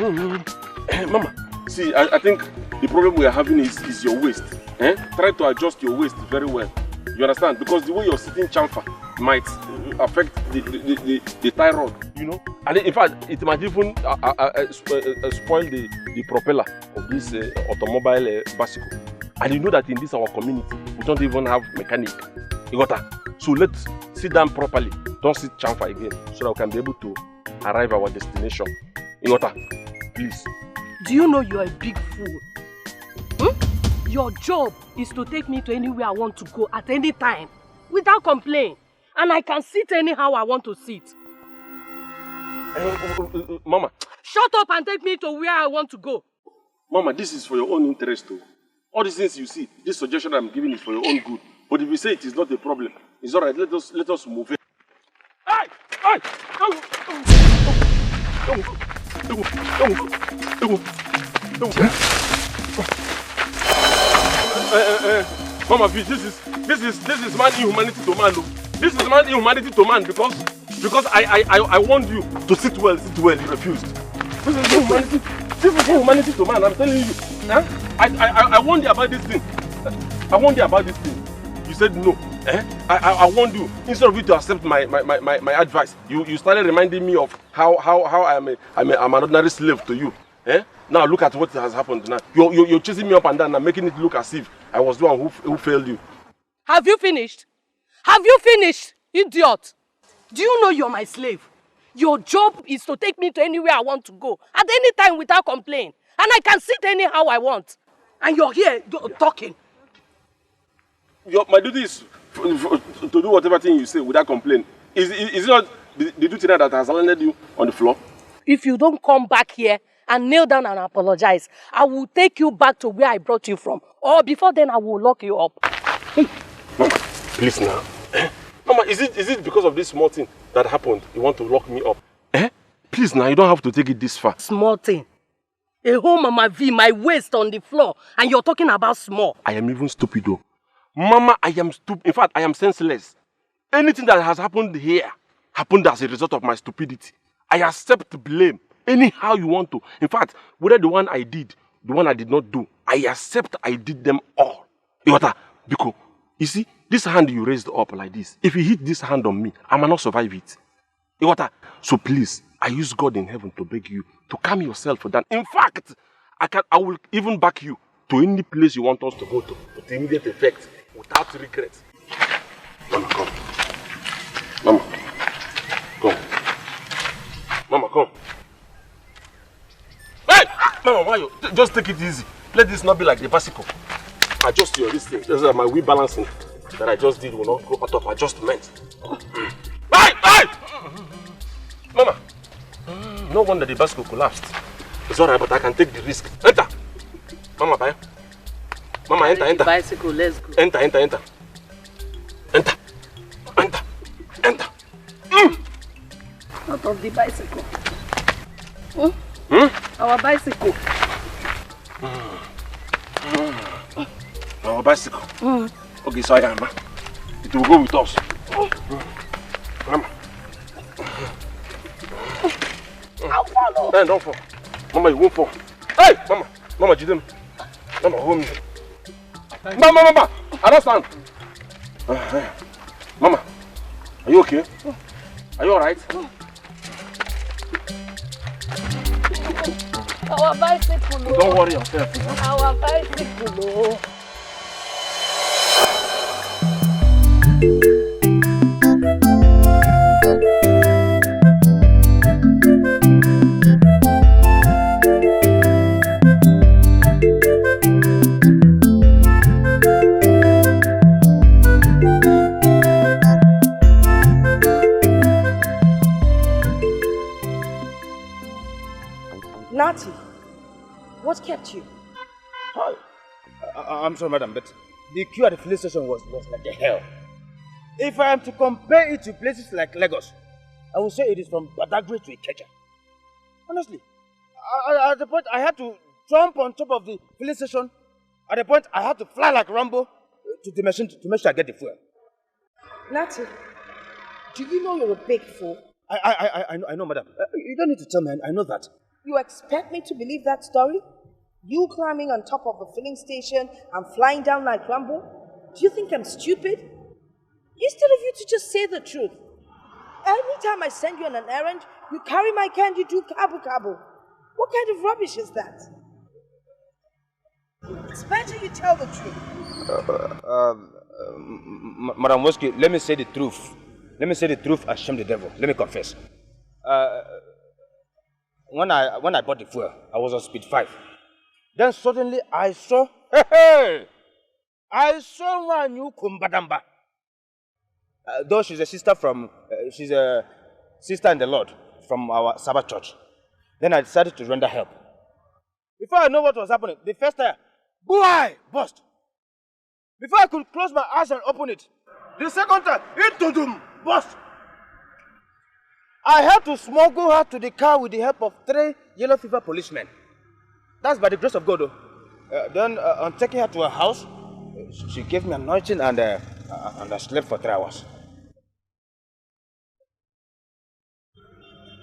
Mama, see, I think the problem we are having is your waist. Try to adjust your waist very well. You understand? Because the way you're sitting chamfer might affect the thyroid, you know. And in fact, it might even spoil the propeller of this automobile bicycle. And you know that in this our community, we don't even have mechanic. You got that? So let's sit down properly. Don't sit chamfer again, so that we can be able to arrive at our destination. You got that? Please. Do you know you're a big fool? Your job is to take me to anywhere I want to go at any time, without complaint. And I can sit anyhow I want to sit. Mama. Shut up and take me to where I want to go. Mama, this is for your own interest too. All these things you see, this suggestion I'm giving is for your own good. But if you say it is not a problem, it's alright, let us move it. Hey! Hey! Mama V, this is man inhumanity to man. This is man inhumanity to man because I warned you to sit well, you refused. This is inhumanity to man, I'm telling you. Huh? I warned you about this thing. You said no. I warned you. Instead of you to accept my advice, you started reminding me of how I'm an ordinary slave to you. Now look at what has happened now. You're chasing me up and down and making it look as if I was the one who failed you. Have you finished? Have you finished, idiot? Do you know you're my slave? Your job is to take me to anywhere I want to go at any time without complaint. And I can sit anyhow I want. And you're here talking. My duty is to do whatever thing you say without complaint. Is it not the duty that has landed you on the floor? If you don't come back here and kneel down and apologize, I will take you back to where I brought you from. Or before then, I will lock you up. Mama, please now. Mama, is it because of this small thing that happened you want to lock me up? Please now, you don't have to take it this far. Small thing? A whole Mama V, my waist on the floor, and you're talking about small. I am even stupid though. Mama, I am stupid. In fact, I am senseless. Anything that has happened here happened as a result of my stupidity. I accept blame anyhow you want to. In fact, whether the one I did, the one I did not do, I accept I did them all. Because, you see, this hand you raised up like this, if you hit this hand on me, I might not survive it. So please, I use God in heaven to beg you to calm yourself down. In fact, I will even back you to any place you want us to go to with immediate effect, without regret. Mama, come. Mama, come. Mama, come. Hey! Mama, why you? Just take it easy. Let this not be like the bicycle. Adjust your this thing. This is my wheel balancing that I just did will not go out of adjustment. Hey! Hey! Mama, no wonder the bicycle collapsed. It's alright, but I can take the risk. Enter! Mama, bye. Mama, enter. Bicycle, let's go. Enter. Enter. Out of the bicycle. Our bicycle. Our bicycle. Okay, so I am. It will go with us. Mama. I'll follow. Hey, don't fall. Mama, you won't fall. Hey, Mama, Jidem. Mama, hold me. Mama, I don't stand. Mama, are you okay? Are you alright? Our bicycle. Don't worry yourself. Our bicycle. Nati, what kept you? I'm sorry, madam, but the queue at the police station was like a hell. If I am to compare it to places like Lagos, I would say it is from Badagry to Ikeja. Honestly, at the point I had to jump on top of the police station. At the point I had to fly like Rambo to the machine to make sure I get the fuel. Nati, do you know you're a big fool? I know, madam. You don't need to tell me. I know that. You expect me to believe that story? You climbing on top of a filling station and flying down like Rambo? Do you think I'm stupid? Instead of you to just say the truth. Every time I send you on an errand, you carry my car and you do cabo. What kind of rubbish is that? It's better you tell the truth. Madam Woski, let me say the truth. Let me say the truth and shame the devil. Let me confess. When I bought the fuel, I was on speed 5. Then suddenly I saw, I saw one new Kumbadamba. Though she's a sister in the Lord from our Sabbath church. Then I decided to render help. Before I know what was happening, the first tire, boy, burst. Before I could close my eyes and open it, the second tire, it burst. I had to smuggle her to the car with the help of 3 yellow fever policemen. That's by the grace of God, though. Then, on taking her to her house, she gave me anointing and I slept for 3 hours.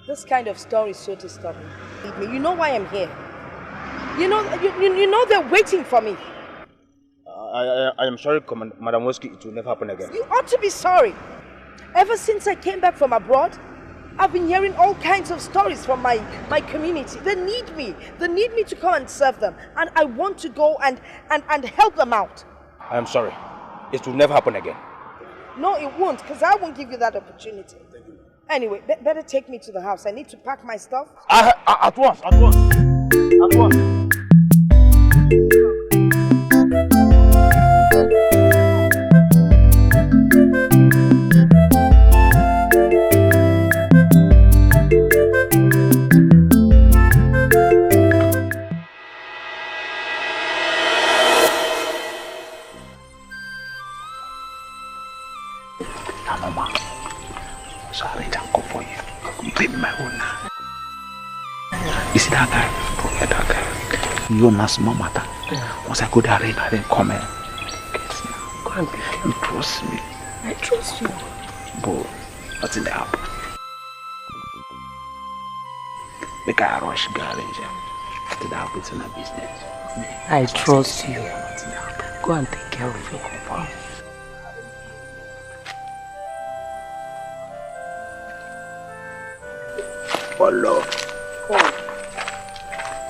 This kind of story is so disturbing. You know why I'm here. You know they're waiting for me. I am sorry, Madam Woski, it will never happen again. You ought to be sorry. Ever since I came back from abroad, I've been hearing all kinds of stories from my community. They need me. They need me to come and serve them. And I want to go and help them out. I am sorry. It will never happen again. No, it won't, because I won't give you that opportunity. Anyway, better take me to the house. I need to pack my stuff. At once. You not small matter. Once I go there, I then come in. Go and pick You trust me. I trust you. But what's in the app? Make I rush garage to the happens in the business. I trust you. Go and take care of it. Oh Lord.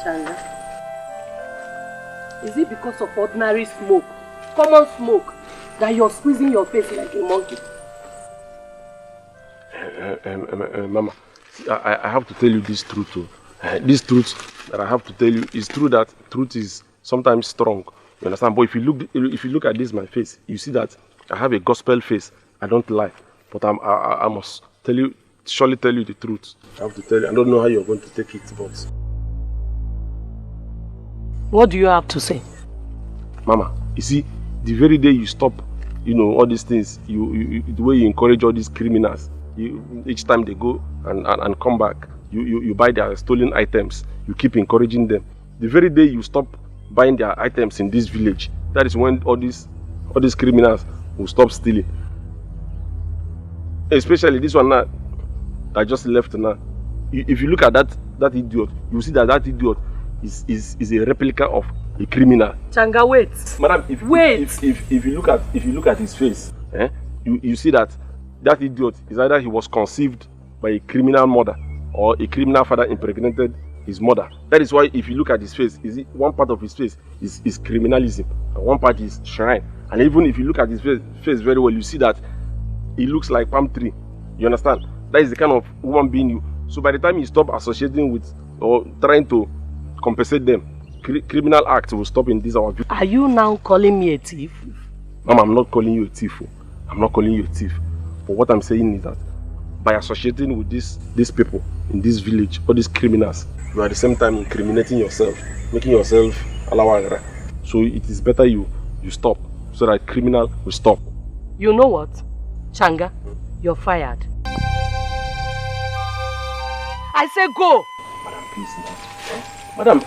Changa. Is it because of ordinary smoke, common smoke, that you're squeezing your face like a monkey? Mama, see, I have to tell you this truth too. This truth that I have to tell you is true, that truth is sometimes strong. You understand? But if you look at this my face, you see that I have a gospel face. I don't lie, but I must surely tell you the truth. I have to tell you. I don't know how you're going to take it, but. What do you have to say? Mama, you see, the very day you stop, all these things, the way you encourage all these criminals, each time they go and come back, you buy their stolen items, you keep encouraging them. The very day you stop buying their items in this village, that is when all these criminals will stop stealing. Especially this one now, that just left now. If you look at that idiot, you see that idiot is a replica of a criminal. Changa, wait. Madam, if you look at his face, you see that idiot is either he was conceived by a criminal mother or a criminal father impregnated his mother. That is why if you look at his face, one part of his face is criminalism and one part is shrine. And even if you look at his face very well, you see that he looks like palm tree. You understand? That is the kind of human being you. So by the time you stop associating with or trying to compensate them, criminal acts will stop in this our view. Are you now calling me a thief? Mama, I'm not calling you a thief. I'm not calling you a thief. But what I'm saying is that by associating with these people in this village, all these criminals, you are at the same time incriminating yourself, making yourself alawagra. So it is better you stop so that criminal will stop. You know what? Changa, you're fired. I say go! Madam, please not. Madam,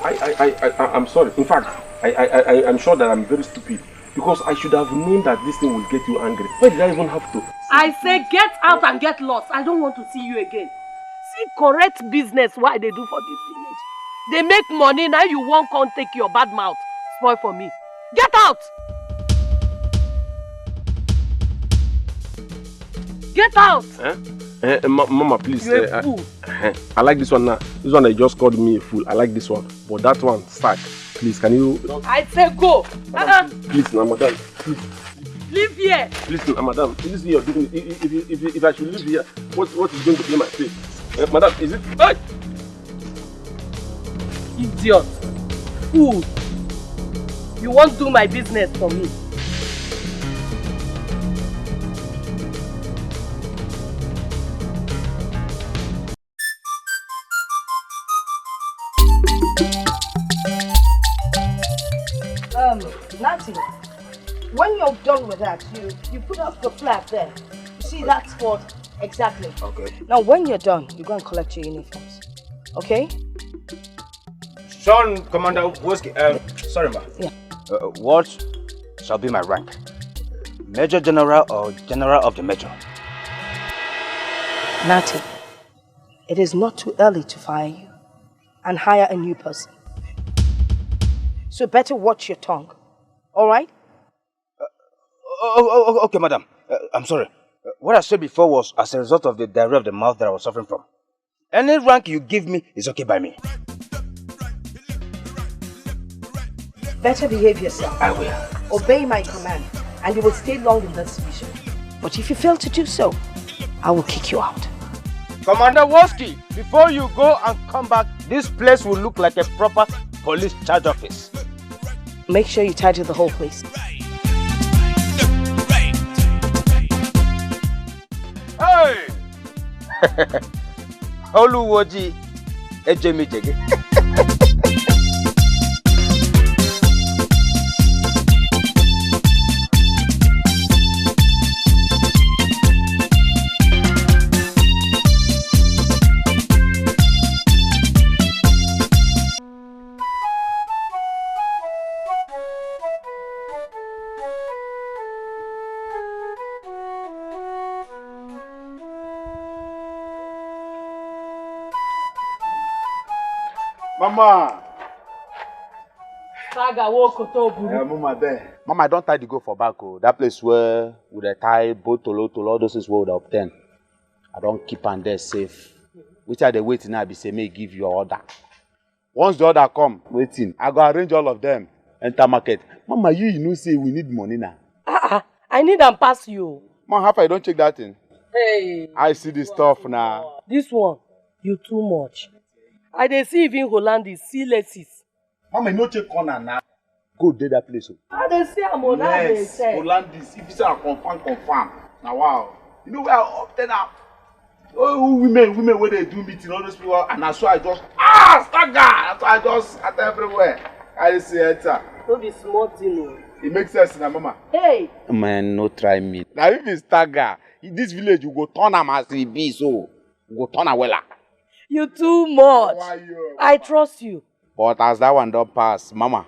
I'm sorry. In fact, I'm sure that I'm very stupid. Because I should have known that this thing will get you angry. Why did I even have to? I say get out and get lost. I don't want to see you again. See correct business what they do for this village. They make money, now you won't come take your bad mouth. Spoil for me. Get out! Get out! Mama, please. You're a fool. I like this one now. This one, they just called me a fool. I like this one. But that one, sack. Please, can you... I say go. Please, now, madam. Please. Leave here. Please, madam. This is your dignity. If I should leave here, what is going to be my fate? Madam, is it... Hey! Idiot. Fool. You won't do my business for me. Nancy, when you're done with that, you put up the flag there. You see that spot? Exactly. Okay. Now, when you're done, you go and collect your uniforms. Okay? Son, Commander Woski, sorry, ma. Yeah. What shall be my rank? Major General or General of the Major? Nati, it is not too early to fire you and hire a new person. So better watch your tongue. All right? Okay, madam. I'm sorry. What I said before was as a result of the diarrhea of the mouth that I was suffering from. Any rank you give me is okay by me. Better behave yourself. I will. Obey my command, and you will stay long in this mission. But if you fail to do so, I will kick you out. Commander Woski, before you go and come back, this place will look like a proper police charge office. Make sure you tidy the whole place. Hey! Oluwoji Ejemijege. Mama! Mama there. Mama, I don't tie the go for back. Oh. That place where with a tie, both tolo, all those is where we obtain. I don't keep on there safe. Which are they waiting now? Be say may give you order. Once the order come, waiting. I go arrange all of them. Enter market. Mama, you know say we need money now. I need and pass you. Mama, how far you don't check that thing? Hey. I see the stuff now. This one, you too much. I dey see even Hollandis, see lesses. Mama, you no check corner now. Go to that place. I dey see am on that dey say. Hollandis. If you say I confirm. Now wow. You know where I obtain up. Oh, women where they do meeting, all those people, and that's why I just stagger. That's why I just at everywhere. I see it. No be small thing. It makes sense now, Mama. Hey. Man, no try me. Now if it's stagger, in this village you go turn am as it be so. You go turn am wella. You too much. I trust you. But as that one don't pass, Mama.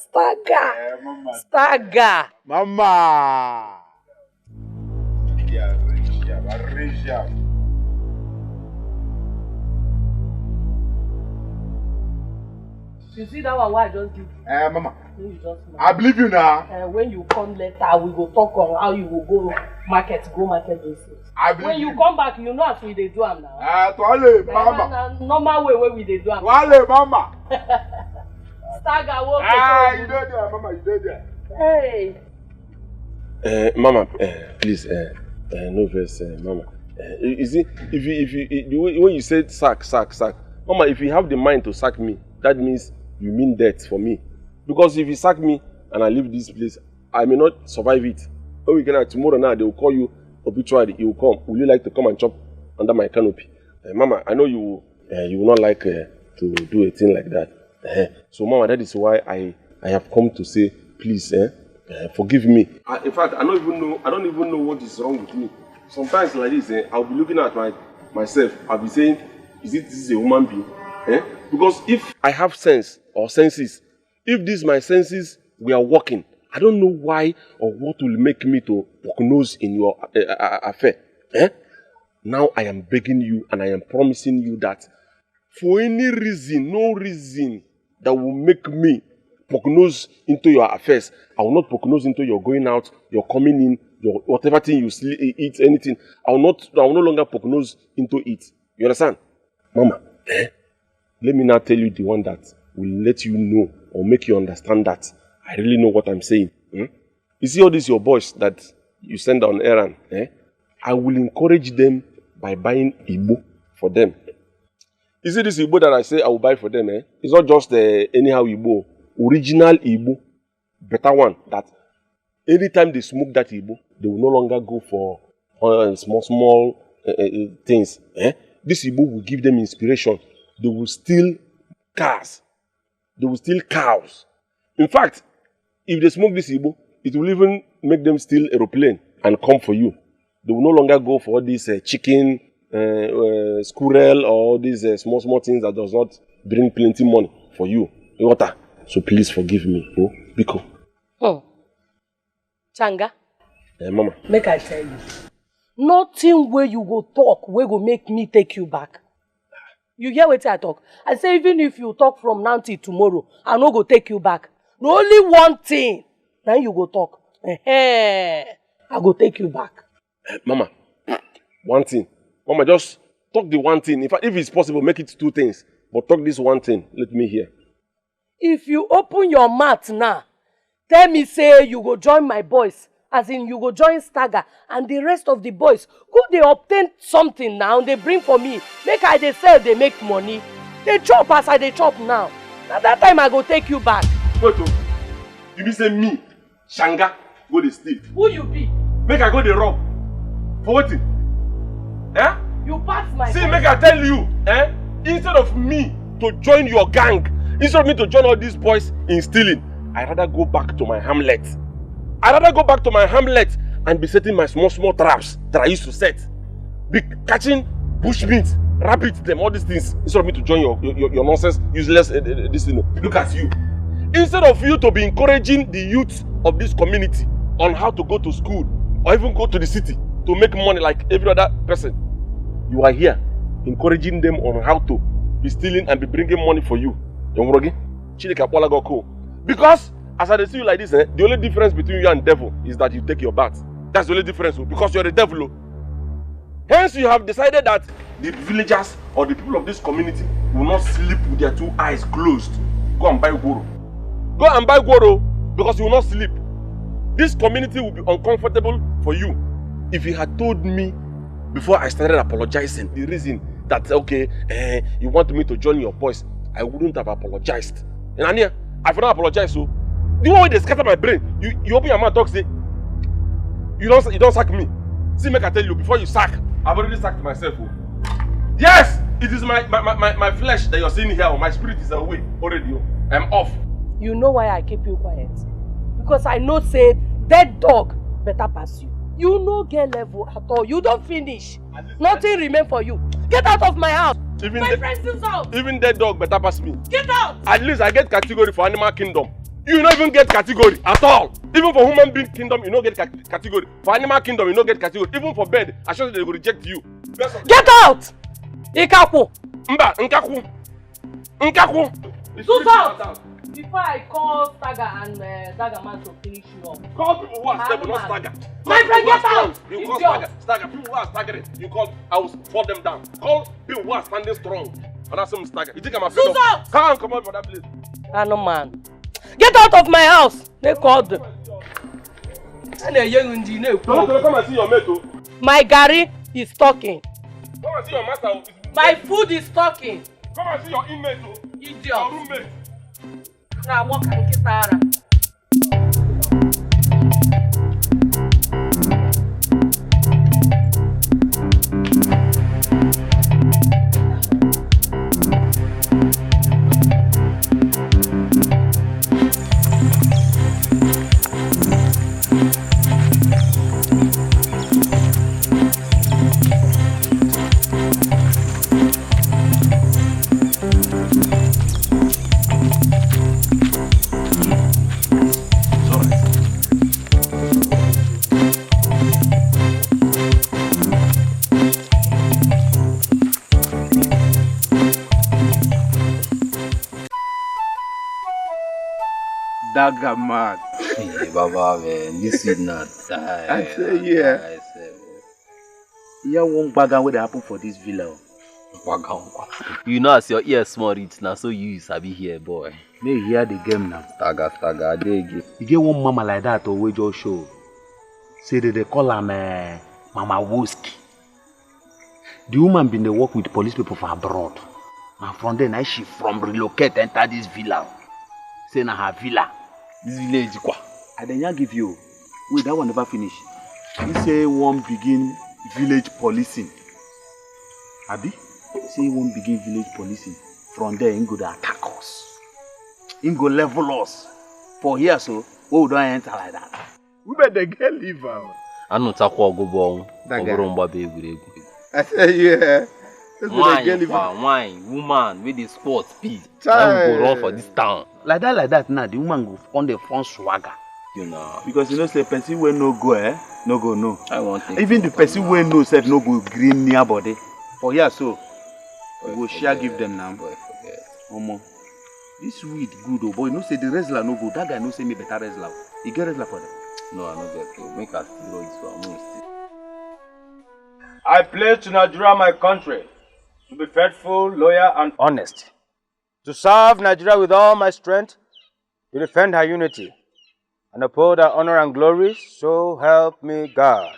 Stagger. Yeah, Mama. Stagger. Mama. Yeah, rich. You see that one why I just give you? Mama. I believe you now. When you come later, we will talk on how you will go market this thing. I believe when you come back, you know as we dey do am now. Toilet, Mama. Normal way we dey do am. Toilet, Mama. Stagger, walk. You dey there, Mama. You dey there. Hey. Mama, please, no verse, Mama. You see, when you said sack, Mama, if you have the mind to sack me, that means you mean death for me. Because if you sack me and I leave this place, I may not survive it. When we get tomorrow now, they will call you obituary. You will come. Would you like to come and chop under my canopy? Mama, I know you will not like to do a thing like that. So, Mama, that is why I have come to say, please, forgive me. In fact, I don't even know what is wrong with me. Sometimes like this, I'll be looking at myself. I'll be saying, this is a human being? Because if I have sense or senses, if these my senses were working, I don't know why or what will make me to poke nose in your affair. Now I am begging you and I am promising you that for any reason, no reason that will make me prognose into your affairs, I will not prognose into your going out, your coming in, your whatever thing you eat, anything. I will no longer prognose into it. You understand? Mama, let me now tell you the one that will let you know or make you understand that I really know what I'm saying. You see all these your boys that you send on errand, I will encourage them by buying Igbo for them. You see this Igbo that I say I will buy for them, it's not just anyhow Igbo. Original Igbo, better one, that anytime they smoke that Igbo, they will no longer go for small things. This Igbo will give them inspiration. They will steal cars. They will steal cows. In fact, if they smoke this Igbo, it will even make them steal aeroplane and come for you. They will no longer go for this chicken, squirrel, or these small things that does not bring plenty money for you. Water. So please forgive me, Biko. Changa. Mama. Make I tell you. Nothing where you go talk where go make me take you back. You hear what I talk? I say even if you talk from now till tomorrow, I no go take you back. The only one thing, now you go talk. I go take you back. Mama, one thing. Mama, just talk the one thing. In fact, if it's possible, make it two things. But talk this one thing. Let me hear. If you open your mouth now, tell me say you go join my boys, as in you go join Stagger and the rest of the boys, go they obtain something now, they bring for me. Make I they sell, they make money. They chop as I they chop now. At that time I go take you back. Wait, you mean say me, Shanga, go they steal? Who you be? Make I go they rob. For what? You pass my See, boys. make I tell you, instead of me to join your gang, instead of me to join all these boys in stealing, I'd rather go back to my hamlet. I'd rather go back to my hamlet and be setting my small traps that I used to set. Be catching bushmeat, rabbits, them, all these things, instead of me to join your nonsense, useless, this thing. Look at you. Instead of you to be encouraging the youth of this community on how to go to school or even go to the city to make money like every other person, you are here encouraging them on how to be stealing and be bringing money for you. Because as I see you like this, the only difference between you and devil is that you take your bath. That's the only difference, because you're a devil. Hence you have decided that the villagers or the people of this community will not sleep with their two eyes closed. Go and buy goro. Go and buy goro because you will not sleep. This community will be uncomfortable for you. If you had told me before I started apologizing, the reason that, okay, you want me to join your boys, I wouldn't have apologized. And Ania, I don't apologize, so the one way they scatter my brain, you open your mouth, talk, say, you don't sack me. See, make I tell you, before you sack, I've already sacked myself. Yes, it is my flesh that you're seeing here, or my spirit is away already. I'm off. You know why I keep you quiet? Because I know say dead dog better pass you. You no get level at all. You don't finish. Nothing remain for you. Get out of my house. My friend still out. Even dead dog better pass me. Get out. At least I get category for animal kingdom. You don't even get category at all. Even for human being kingdom, you don't get category. For animal kingdom, you don't get category. Even for bird, I sure they will reject you. Get out! Ikaku! Mba, nkaku! Nkaku! Shoot out! Before I call Stagger and Stagger man to finish you up. Call people who are stable, not Stagger. My friend, get out! You call Stagger. People who are staggering, you call, I will fall them down. Call people who are standing strong. And that's some Stagger. You think I'm afraid of? Come on for that place. Ah, no man. Get out of my house! They called them. Come and see your mate. My Gary is talking. Come and see your master. My food is talking. Come and see your inmate. Idiot. Your roommate. Now walk and kiss Tara. That guy mad. Hey, Baba, man, this is not die. I say, yeah. Yeah, one bagan what happen for this villa. You know, as your ear small, it's not so you sabi here, boy. May hear the game now. Stagger, dig. You get one mama like that or we just show. Say that they call him Mama Woski. The woman been to work with police people for abroad. And from then, she from relocate enter this villa. Say na her villa. This village, quoi. I then give you. Wait, that one never finish. He say one begin village policing. Abi? Say one begin village policing. From there, he go to attack us. He go level us. For here, so, we don't enter like that. We better get leave out. I know Takwa go bong. I say, yeah. Wine, woman, with the sports speed. I will go run for this town. Like that, now, the woman go on the front swagger. You know. Because you know, say, person will no go, no go, no. I want to. Even the person will no self, no go green near body. For here, so, we will share give them now. Boy, forget. Omo. This weed good, oh boy. You know, say the wrestler no good. That guy no say me better wrestler. He get wrestler for them. No, I don't get to. Make us still this one. I pledge to Nigeria, my country, to be faithful, loyal, and honest, to serve Nigeria with all my strength, to defend her unity, and uphold her honor and glory, so help me God.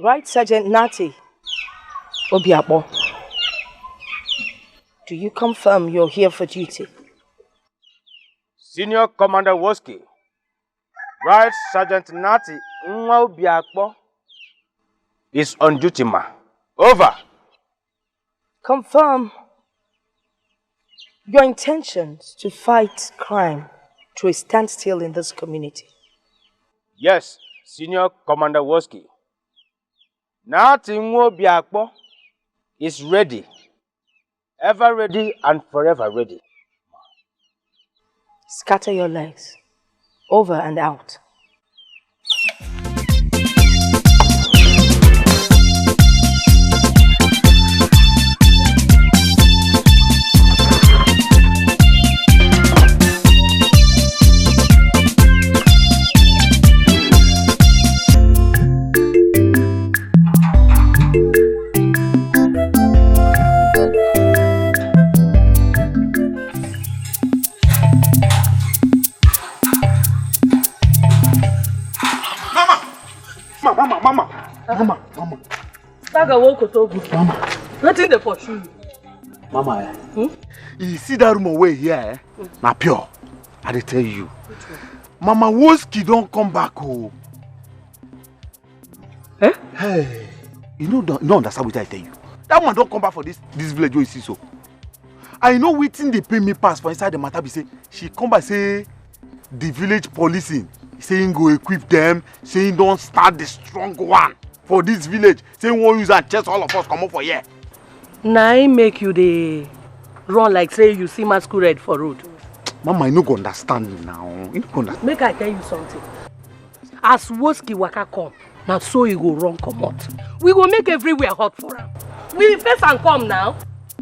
Right, Sergeant Nati Obiabo. Do you confirm you're here for duty? Senior Commander Woski, Right Sergeant Nati Obiabo is on duty, ma. Over. Confirm your intentions to fight crime to a standstill in this community. Yes, Senior Commander Woski. Nati Obiabo is ready. Ever ready and forever ready. Scatter your legs. Over and out. Mama. Saga won't go to Mama. Nothing they pursue you. Mama, you see that room away here, na pure. I dey tell you. Mama Woski don't come back, oh. Eh? Hey, you don't understand what I tell you. That one don't come back for this village where you see so. I know wetin they pay me pass for inside the matter be say she come back say the village policing. Saying go equip them, saying don't start the strong one for this village, saying won't use and chase all of us come up for here. Now I make you the run like say you see masquerade for road. Mama, you no go understand me now. You no go understand. Make I tell you something. As Woski waka come, now so he go run come out. We go make everywhere hot for him. We first and come now.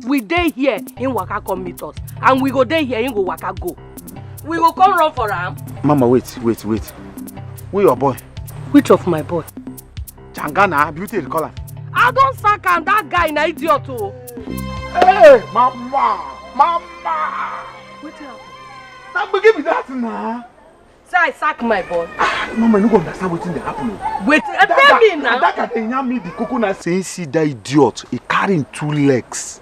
We day here in waka come meet us, and we go day here in go waka go. We go come run for him. Mama, wait. Where your boy? Which of my boy? Changana, beauty they call him. I don't sack and that guy na idiot too. Hey, Mama. What happened? Now give me that now. Say I sack my boy. Mama, you no go understand what's in the happening. Wait, tell me now. That can me the coconut. Saying see that idiot, he carrying 2 legs.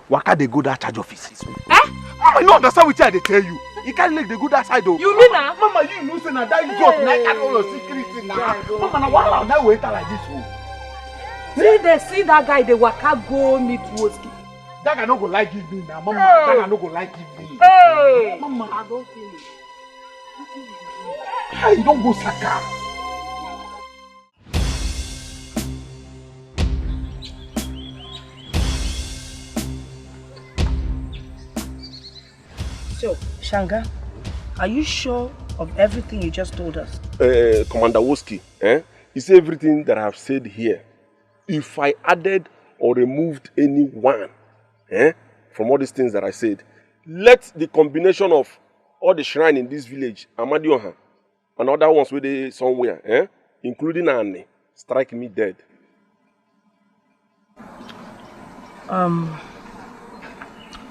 Waka they go that charge office. Eh? Mama, you no understand what I tell you. He can't let the good outside though. You mean now? Mama, you know say na that idiot na carry all your security now. Mama, na wala na wait like this one. See that guy they waka go meet Woski. That guy no go like give me now. Mama, that guy no go like give me. Hey! Mama, I don't feel it. Hey, you don't go saka. So, Shanga, are you sure of everything you just told us? Commander Woski, it's everything that I have said here. If I added or removed any one from all these things that I said, let the combination of all the shrine in this village, Amadioha, and other ones where they somewhere, including Anne, strike me dead.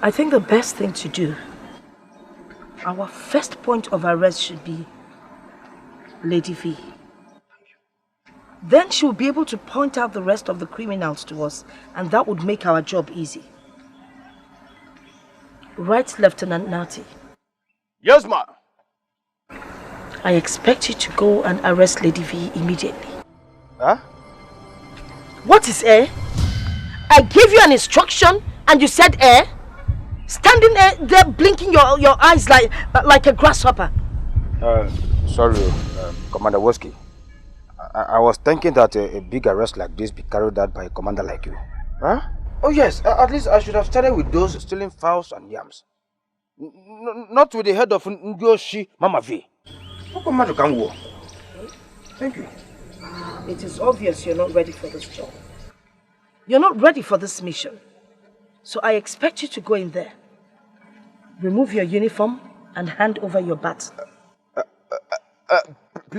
I think the best thing to do, our first point of arrest should be Lady V. Then she'll be able to point out the rest of the criminals to us, and that would make our job easy. Right, Lieutenant Nati? Yes, ma'am. I expect you to go and arrest Lady V immediately. Huh? What is air? I gave you an instruction and you said air? Standing there blinking your eyes like a grasshopper. Sorry, Commander Woski. I was thinking that a big arrest like this be carried out by a commander like you. Huh? Oh yes, at least I should have started with those stealing fowls and yams. Not with the head of Ngoshi Mama V. Commander can go. Thank you. It is obvious you're not ready for this job. You're not ready for this mission. So I expect you to go in there. Remove your uniform and hand over your bat.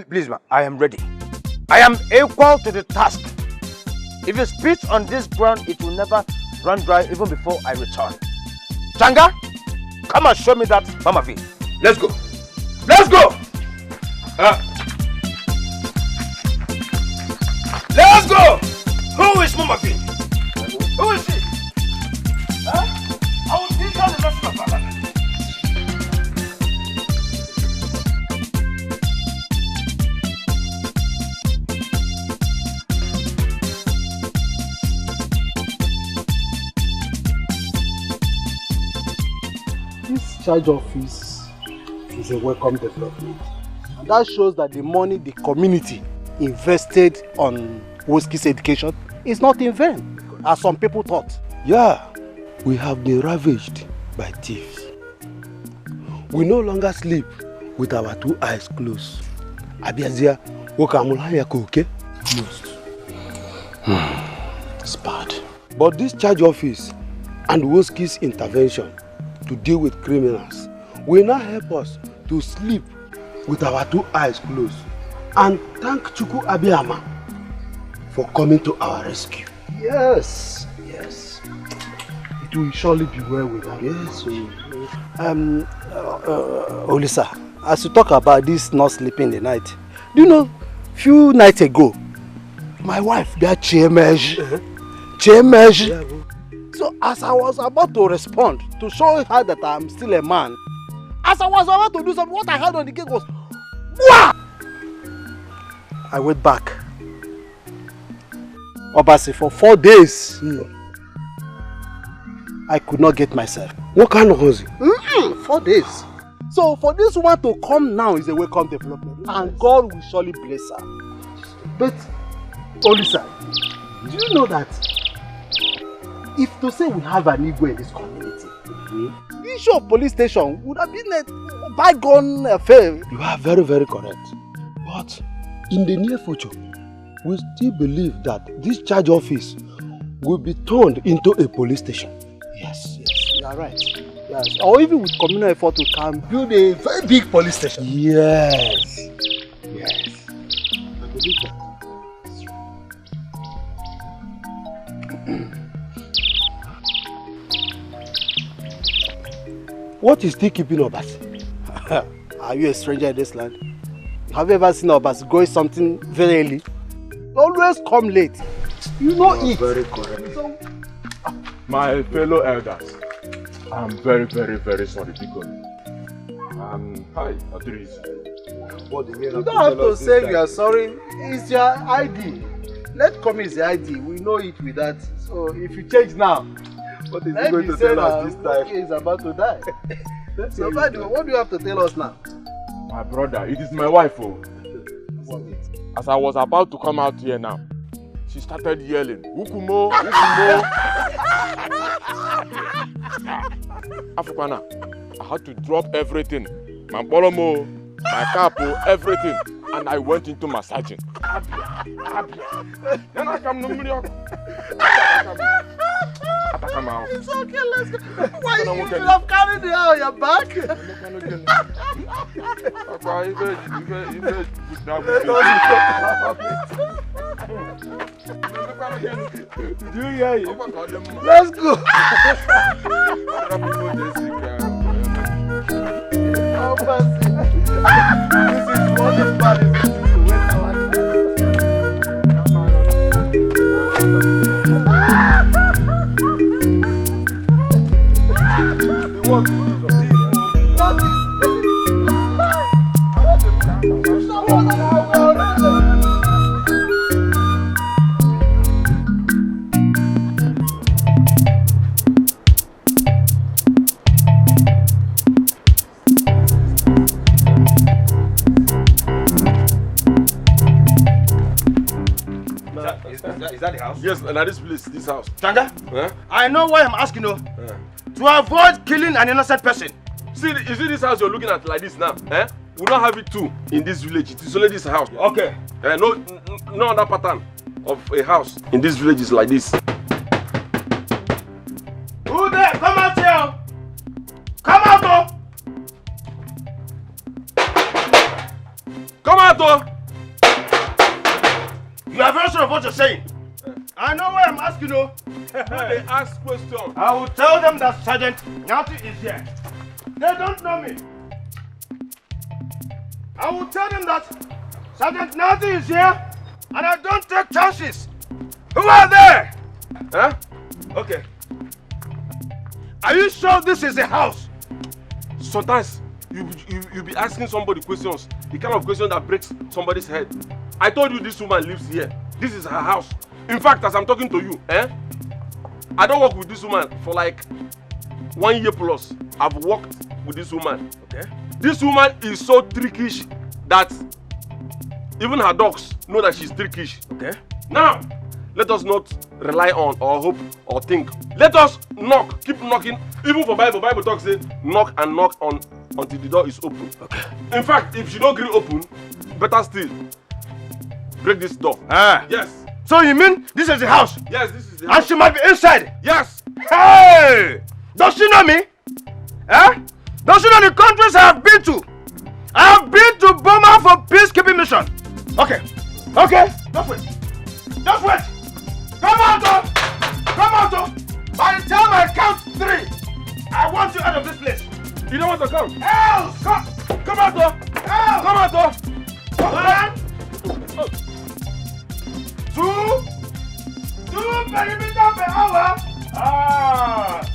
Please, ma'am, I am ready. I am equal to the task. If you spit on this ground, it will never run dry even before I return. Changa, come and show me that Mama V. Let's go. Let's go! Let's go! Who is Mama V? Who is she? I will teach her the rest of my father. This charge office is a welcome development. And that shows that the money the community invested on Woski's education is not in vain, as some people thought. Yeah, we have been ravaged by thieves. We no longer sleep with our 2 eyes closed. Abiazia, Wokamulaya Koke, closed. It's bad. But this charge office and Woski's intervention to deal with criminals will now help us to sleep with our 2 eyes closed. And thank Chuku Abiyama for coming to our rescue. Yes, yes. It will surely be well with us. Yes. Olisa, as you talk about this not sleeping the night, do you know, few nights ago, my wife got Chemej. So as I was about to respond, to show her that I'm still a man, as I was about to do something, what I heard on the gate was, wah! I went back. Obasi, for 4 days, I could not get myself. What kind of housing? 4 days. So for this one to come now is a welcome development, and God will surely bless her. But, Olisa, do you know that if to say we have an Igbo in this community, the issue of police station would have been a bygone affair. You are very, very correct. But in the near future, we still believe that this charge office will be turned into a police station. Yes, you are right. Yes. Or even with communal effort, we can build a very big police station. Yes. I believe that. What is still keeping Obasi? Are you a stranger in this land? Have you ever seen Obasi going something very early? Always come late. You know it. Very correct. So, My fellow elders, I'm very, very, very sorry because hi, Adris. you don't have to say you are sorry. It's your ID. Let come is the ID. We know it with that. So if you change now, What is he going to tell us this time? Okay, he's about to die. So what do you have to tell us now? My brother, it is my wife. As I was about to come out here now, she started yelling, Ukumo, Ukumo. Africana, I had to drop everything. My bolomo, my capo, everything. And I went into my sergeant. Then I come to New York. It's okay, let's go. Why you should have carried it on your back? Do you hear you? Let's go. Oh, this is what is bad. Is that the house? Yes, and this house. Tanga? Huh? I know why I'm asking you. To avoid killing an innocent person. See, you see this house you're looking at like this now? Eh? We don't have it too in this village. It is only this house. Okay. No other pattern of a house in this village is like this. Who there? Come out here! Come out, oh! Come out, oh! You are very sure of what you're saying. I know why I'm asking you. When they ask questions, I will tell them that Sergeant Nyati is here. They don't know me. I will tell them that Sergeant Nyati is here and I don't take chances. Who are there? huh? Okay. Are you sure this is a house? Sometimes you be asking somebody questions, the kind of question that breaks somebody's head. I told you this woman lives here. This is her house. In fact, as I'm talking to you, I don't work with this woman for like 1 year plus. I've worked with this woman. Okay. This woman is so trickish that even her dogs know that she's trickish. Okay. Now, let us not rely on or hope or think. Let us knock, keep knocking. Even for Bible talks say knock and knock on until the door is open. Okay. In fact, if she don't get open, better still, break this door. Ah. Yes. So you mean this is the house? Yes, this is the And house. she might be inside? Yes. Hey! Does she know me? Eh? Does she know the countries I have been to? I have been to Burma for peacekeeping mission. Okay. Okay. Just wait. Just wait. Come out, oh! Come out, oh! By the time I count 3, I want you out of this place. You don't want to come? Else! Come out, oh! Else! Come out, oh! 1, 2 perimeter per hour.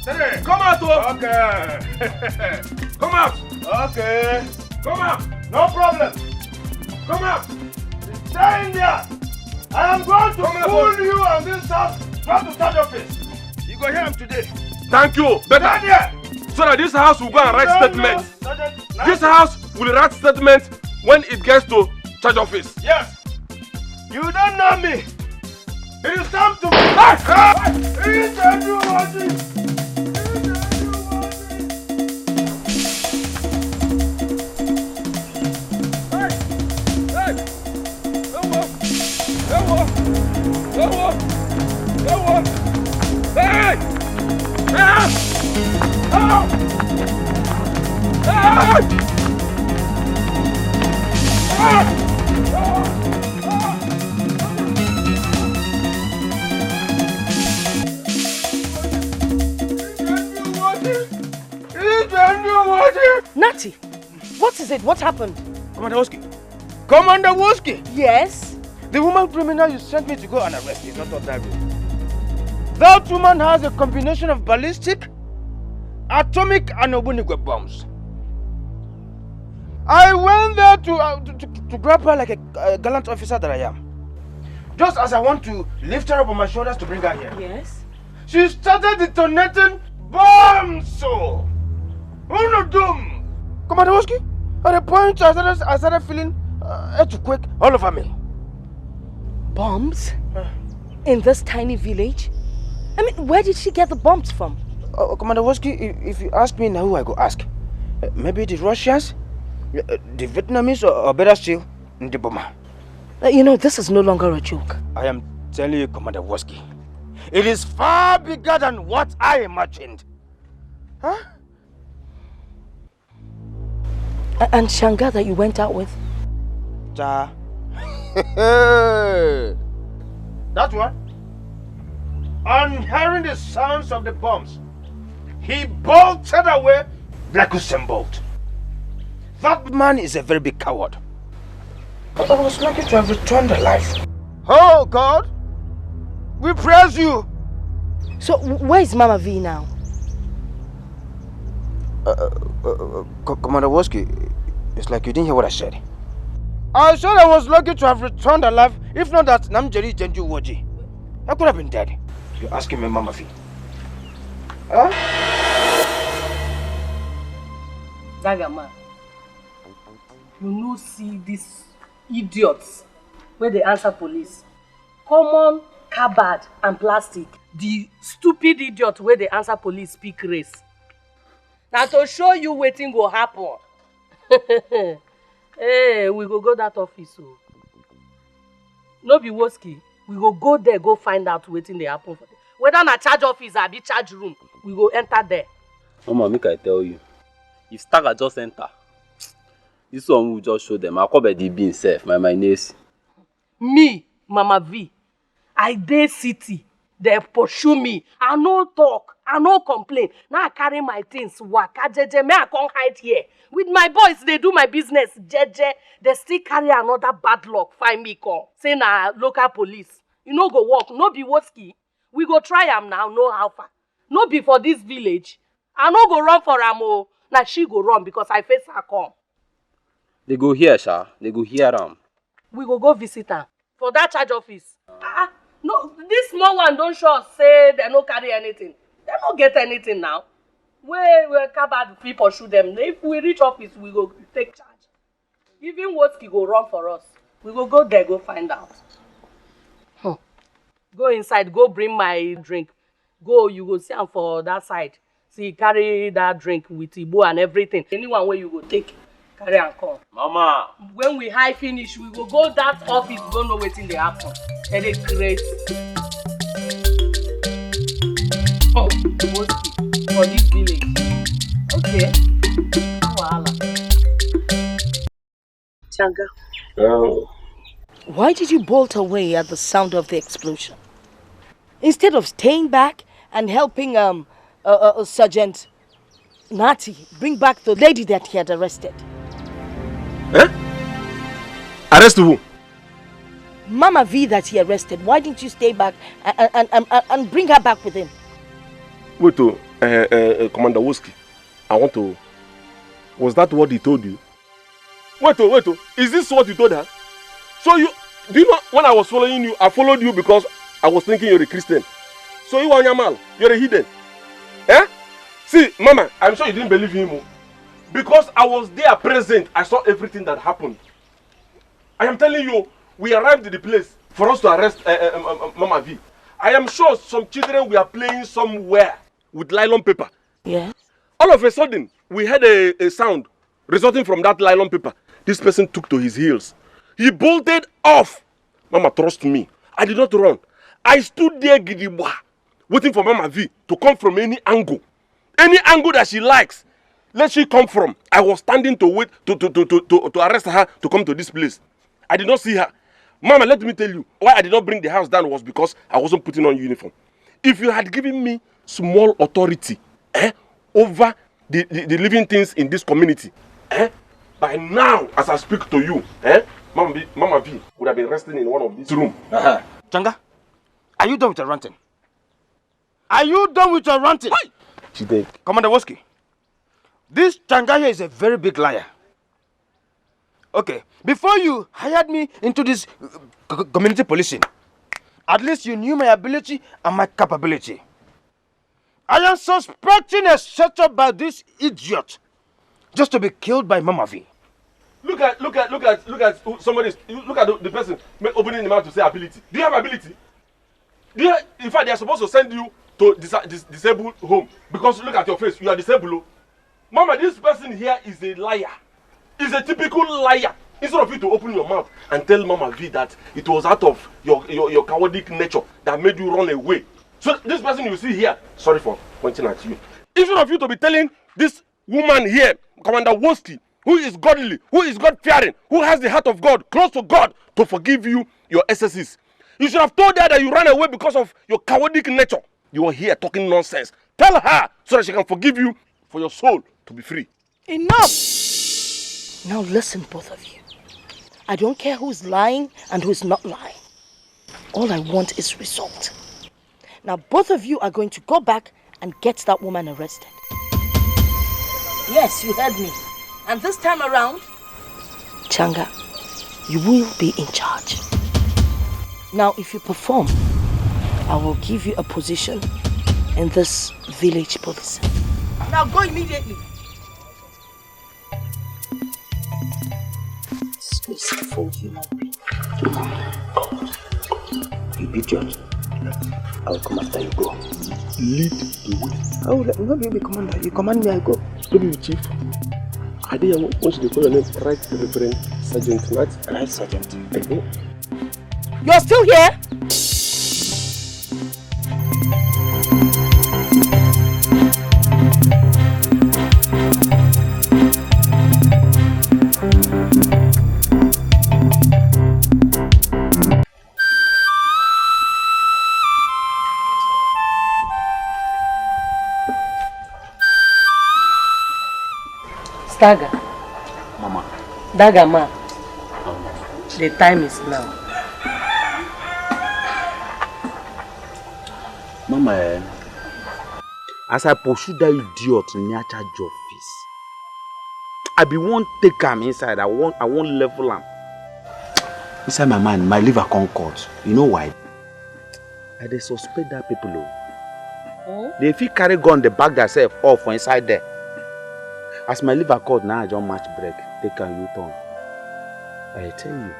3. Come out, oh! Okay. Come out! Okay. Come out! No problem. Come out! Stay in there. I am going to pull you on this house right to start office. You go hear him today. Thank you. Stay Better. there. So that this house will go and write statement. This house will write statement when it gets to charge office. Yes. You don't know me. It is time to... Natty, what is it? What happened? Commander Woski. Commander Woski! Yes? The woman criminal you sent me to go and arrest is not ordinary. That woman has a combination of ballistic, atomic and Obunigwe bombs. I went there to grab her like a gallant officer that I am. Just as I want to lift her up on my shoulders to bring her here. Yes? She started detonating bombs! So, Unodum! Commander Woski, at a point I started feeling earthquake all over me. Bombs? In this tiny village? I mean, where did she get the bombs from? Commander Woski, if you ask me now, who I go ask? Maybe the Russians, the Vietnamese, or better still, the Burma. You know, this is no longer a joke. I am telling you, Commander Woski, It is far bigger than what I imagined. Huh? And Shanga that you went out with? Ja. That one? On hearing the sounds of the bombs, he bolted away like Usain Bolt. That man is a very big coward. But I was lucky to have returned alive. Oh God, we praise you. So where is Mama V now? Commander Woski, it's like you didn't hear what I said. I said I was lucky to have returned alive, if not that Namjeri Genju Woji. I could have been dead. You're asking me, Mama V. Huh? Dagama, you no see these idiots where they answer police. Common, cardboard and plastic. The stupid idiot where they answer police speak race. Now to show you waiting will happen. Hey, we go that office. So. No be Woski. We go there, go find out waiting they happen for them. Whether na charge office or be charge room, we go enter there. Mama, make I tell you. If Stagger just enter, this one will just show them. I'll come by the being safe, my niece. Me, Mama V, I dey city. They pursue me. I no talk. I no complain. Now I carry my things. Waka jeje. Me I come hide here. With my boys, they do my business. Jeje. They still carry another bad luck. Find me come. Say na local police. You no go work. No be Woski. We go try am now. No how far. No be for this village. I no go run for am o. Now she go run because I face her come. They go here, Sha. They go here We go visit her. For that charge office. No, this small one don't show us say they no carry anything. They don't get anything now. We carbad people pursue them. If we reach office, we go take charge. Even Woski go run for us. We go there, go find out. Go inside, go bring my drink. Go, you go see am for that side. See, carry that drink with Igbo and everything. Anyone where you go take, carry and come. Mama! When we high finish, we go that office, go know wetin dey happen. Headache great. Oh, Woski, for this village. Okay. Wahala. Changa. Why did you bolt away at the sound of the explosion? Instead of staying back and helping Sergeant Nati bring back the lady that he had arrested. Eh? Arrest who? Mama V that he arrested. Why didn't you stay back and bring her back with him? Wait, Commander Woski, I want to... Was that what he told you? Wait, is this what you told her? So you... Do you know when I was following you, I followed you because I was thinking you're a Christian. So you are Yamal, you're a hidden. Eh? See, Mama, I'm sure you didn't believe him. Because I was there present, I saw everything that happened. I am telling you, we arrived at the place for us to arrest Mama V. I am sure some children were playing somewhere with nylon paper. Yes. All of a sudden, we heard a sound resulting from that nylon paper. This person took to his heels. He bolted off. Mama, trust me. I did not run. I stood there gidigba, waiting for Mama V to come from any angle. Any angle that she likes. Let she come from. I was standing to wait to arrest her to come to this place. I did not see her. Mama, let me tell you, why I did not bring the house down was because I wasn't putting on uniform. If you had given me small authority over the living things in this community, by now, as I speak to you, Mama V would have been resting in one of these rooms. Changa, are you done with your ranting? Are you done with your ranting? Commander Woski, this Changa here is a very big liar. Okay, before you hired me into this community policing, at least you knew my ability and my capability. I am suspecting a setup by this idiot just to be killed by Mama V. Look at somebody. Look at the person opening the mouth to say ability. Do you have ability? In fact, they are supposed to send you to disabled home because look at your face. You are disabled. Mama, this person here is a liar. He's a typical liar. Instead of you to open your mouth and tell Mama V that it was out of your cowardic nature that made you run away So this person you see here, sorry for pointing at you. Instead of you to be telling this woman here, Commander Woski, who is godly, who is God-fearing, who has the heart of God, close to God, to forgive you your excesses. You should have told her that you ran away because of your cowardic nature. You are here talking nonsense. Tell her so that she can forgive you for your soul to be free. Enough! Now listen, both of you. I don't care who's lying and who's not lying. All I want is result. Now both of you are going to go back and get that woman arrested. Yes, you heard me. And this time around, Changa, you will be in charge. Now if you perform, I will give you a position in this village police. Now go immediately. Disgraceful human being. You idiot. I will come after you, go. Lead the way. I will not be commander. You command me, I go. Don't be the chief. I didn't want you to call your name Right Reverend Sargent, right? Right, Sergeant. You're still here? Staga. Mama. Daga ma. The time is now. Mama, as I pursue that idiot near charge office, I be won't take him inside. I won't level him. Inside my mind, my liver concord. You know why? I dey suspect that people. They if you carry gun, they back themselves off for inside there. As my liver cord now, I don't match break. Take a U-turn. I tell you.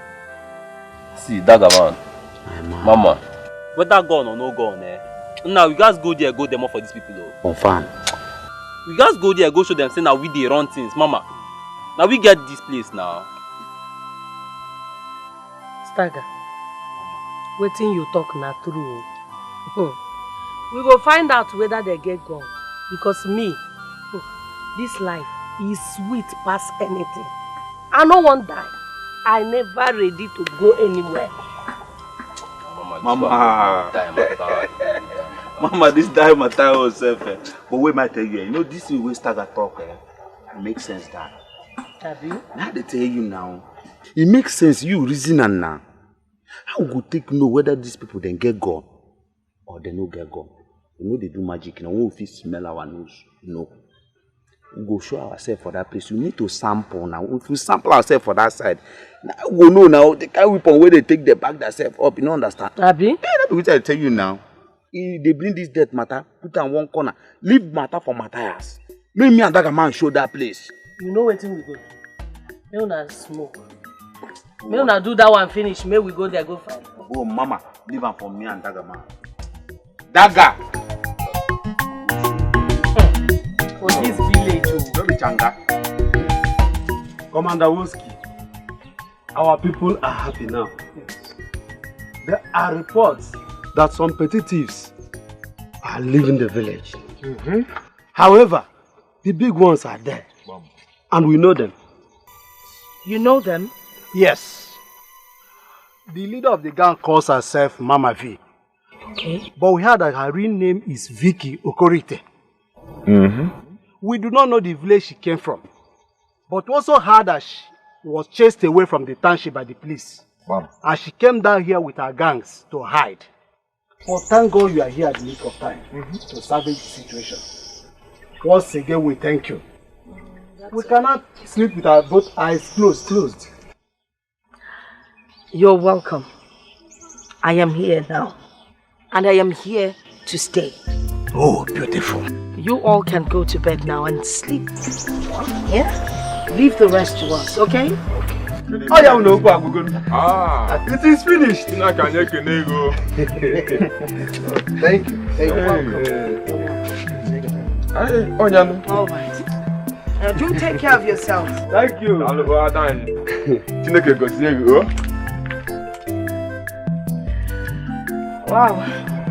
See, Daga man. Mama, whether gun or no gun, now we guys go there more for these people. Confirm. We guys go there, go show them, say now we dey run things, Mama. Now we get this place now. Staga, waiting you talk na true. We go find out whether they get gone. Because me, this life is sweet past anything. I no want die. I never ready to go anywhere. Mama, this time I tell yourself. But wait, I tell you, you know this is where Staga talk. It makes sense that. Have you? Now they tell you now. It makes sense you reason and now. How we go take know whether these people then get gone or they no get gone? You know they do magic. You know we fit smell our nose. No. We go show ourselves for that place. You need to sample now. If we sample ourselves for that side, now we know now the kind of weapon where they take the back themselves up. You don't understand? Abi? Yeah, that's what I tell you now. They bring this death matter, put it in one corner, leave matter for Matthias. Make me and that man show that place. You know where we go? May una smoke. May una do that one finish. May we go there go find. Oh, Mama, leave him for me and Daga man. Daga! For this village, Don't be Changa. Commander Woski, our people are happy now. There are reports that some petty thieves are leaving the village. However, the big ones are there. And we know them. You know them? Yes. The leader of the gang calls herself Mama V. Okay. But we heard that her real name is Vicky Okorite. We do not know the village she came from. But we also heard that she was chased away from the township by the police. And she came down here with her gangs to hide. But thank God you are here at the nick of time to salvage the situation. Once again, we thank you. We cannot sleep with our both eyes closed. You're welcome. I am here now. And I am here to stay. Oh, beautiful. You all can go to bed now and sleep. Yeah? Leave the rest to us, okay? Oh, yeah, no, it is finished. Thank you. All right. Now do take care of yourselves. Thank you. Wow.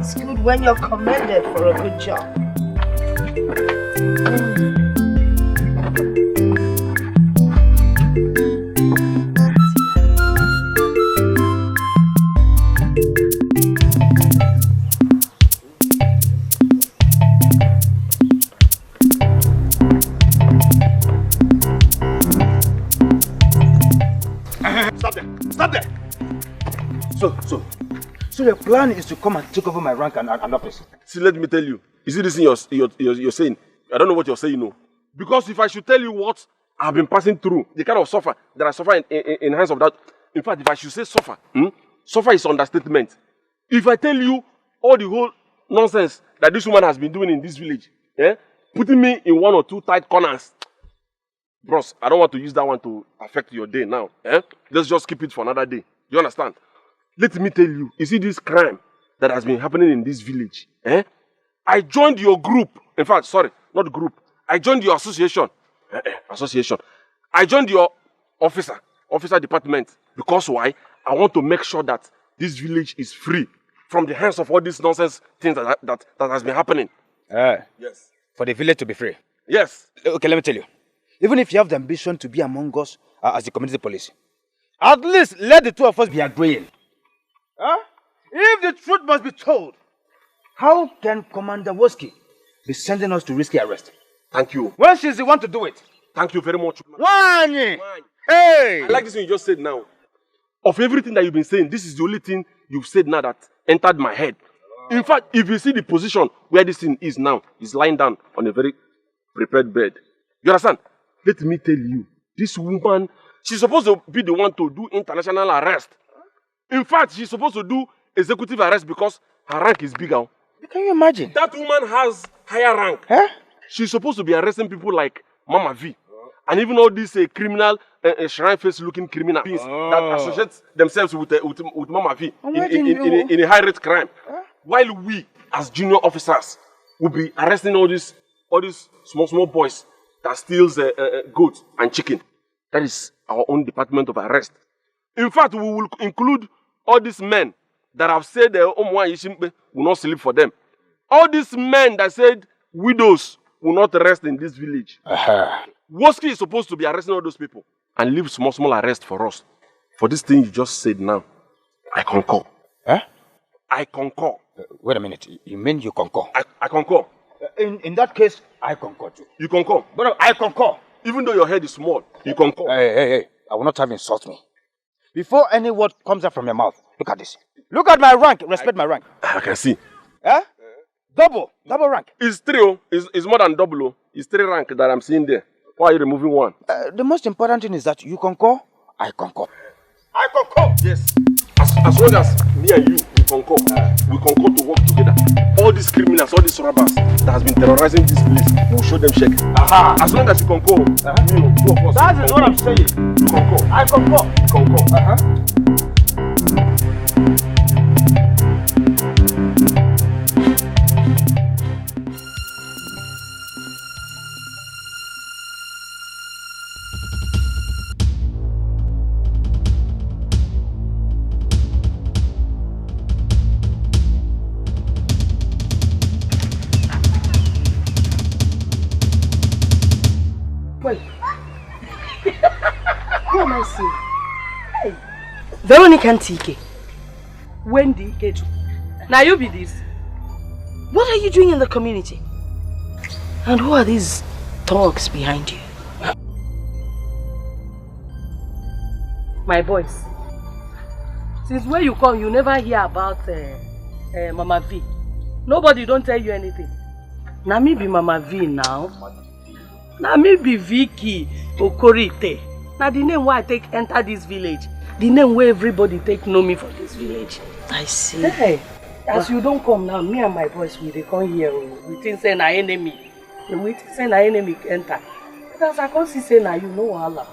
It's good when you're commended for a good job. Stop there! So your plan is to come and take over my rank and office? See, let me tell you. Is it this thing you're saying? I don't know what you're saying, no. Because if I should tell you what I've been passing through, the kind of suffer that I suffer in hands of that. In fact, if I should say suffer, suffer is understatement. If I tell you all the whole nonsense that this woman has been doing in this village, putting me in one or two tight corners, bros, I don't want to use that one to affect your day now. Let's just keep it for another day. You understand? Let me tell you, see this crime that has been happening in this village? I joined your group. In fact, sorry, not group. I joined your association. Association. I joined your officer department. Because why? I want to make sure that this village is free from the hands of all these nonsense things that has been happening. Yes. For the village to be free? Yes. Okay, let me tell you. Even if you have the ambition to be among us as the community police, at least let the two of us be agreeing. If the truth must be told, how can Commander Woski be sending us to risky arrest? Thank you. When she's the one to do it? Thank you very much. Wanye! Hey! I like this thing you just said now. Of everything that you've been saying, this is the only thing you've said now that entered my head. In fact, if you see the position where this thing is now, is lying down on a very prepared bed. You understand? Let me tell you, this woman, she's supposed to be the one to do international arrest. In fact, she's supposed to do executive arrest because her rank is bigger. Can you imagine? That woman has higher rank. She's supposed to be arresting people like Mama V. And even all these criminal, shrine face looking criminals that associate themselves with Mama V in a high rate crime. While we, as junior officers, will be arresting all these small boys that steals goat and chicken. That is our own department of arrest. In fact, we will include all these men that have said will not sleep for them. All these men that said widows will not rest in this village. Woski is supposed to be arresting all those people and leave small arrest for us. For this thing you just said now, I concur. I concur. Wait a minute. You mean you concur? I concur. In that case, I concur too. You concur? But I concur. Even though your head is small, you concur. Hey. I will not have you insult me. Before any word comes out from your mouth, look at this. Look at my rank. Respect my rank. I can see. Double rank. It's 3. It's more than double. It's 3 rank that I'm seeing there. Why are you removing 1? The most important thing is that you concur, I concur. I concur! Yes. As long as me and you, we concur to work together. All these criminals, all these robbers that has been terrorizing this place, we'll show them check. As long as you concur, me, 2 of us. That is what I'm saying. You concur. I concur. You concur. Wait. Who am I seeing? Hey. Veronica and Dikeh. When Dikeh? Now you be this. What are you doing in the community? And who are these thugs behind you? My boys. Since when you come, you never hear about Mama V. Nobody don't tell you anything. Now me be Mama V now. Now me be Vicky Okorite. Now the name where I take enter this village. The name where everybody take know me for this village. I see. Hey, as you don't come now, me and my boys we come here. We think say na enemy. We think say na enemy enter. But as I come see say na you know Allah.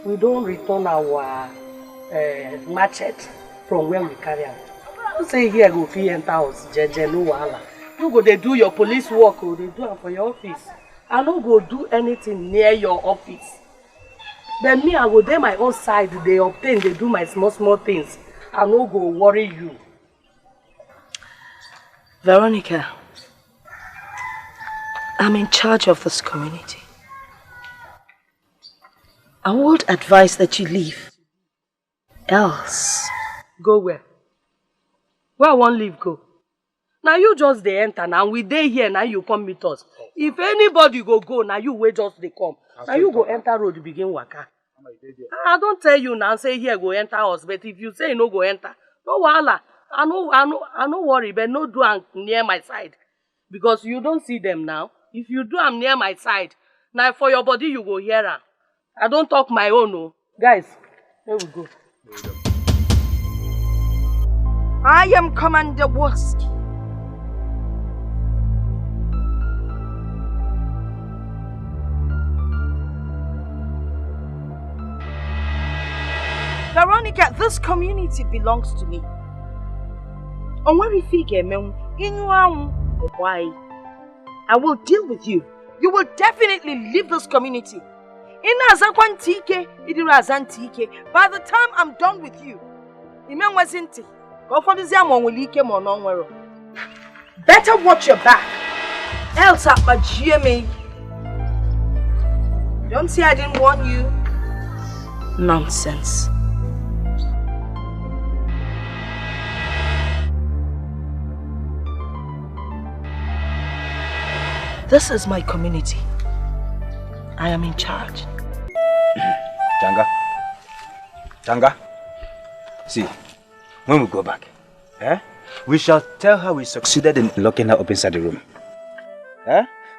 We don't return our machete from where we carry am. You say here go fit enter us, jeje no wahala. You go they do your police work or they do it for your office. I don't go do anything near your office. Then me, I go there my own side, they obtain, they do my small things. I don't go worry you. Veronica, I'm in charge of this community. I would advise that you leave. Else. Go where? Where I won't leave go? Now you just dey enter now. We dey here now you come meet us. If anybody go, now you wait just they come. Now you go enter road begin waka. I don't tell you now say here go enter us, but if you say no go enter, no wahala. I no worry, but no do am near my side. Because you don't see them now. If you do am near my side, now for your body you go hear am. I don't talk my own, no. Guys, here we go. I am Commander Woski. Veronica, this community belongs to me. I will deal with you. You will definitely leave this community. By the time I'm done with you, better watch your back. Else at my GMA. Don't say I didn't warn you. Nonsense. This is my community. I am in charge. Changa, see, when we go back, we shall tell her we succeeded in locking her up inside the room.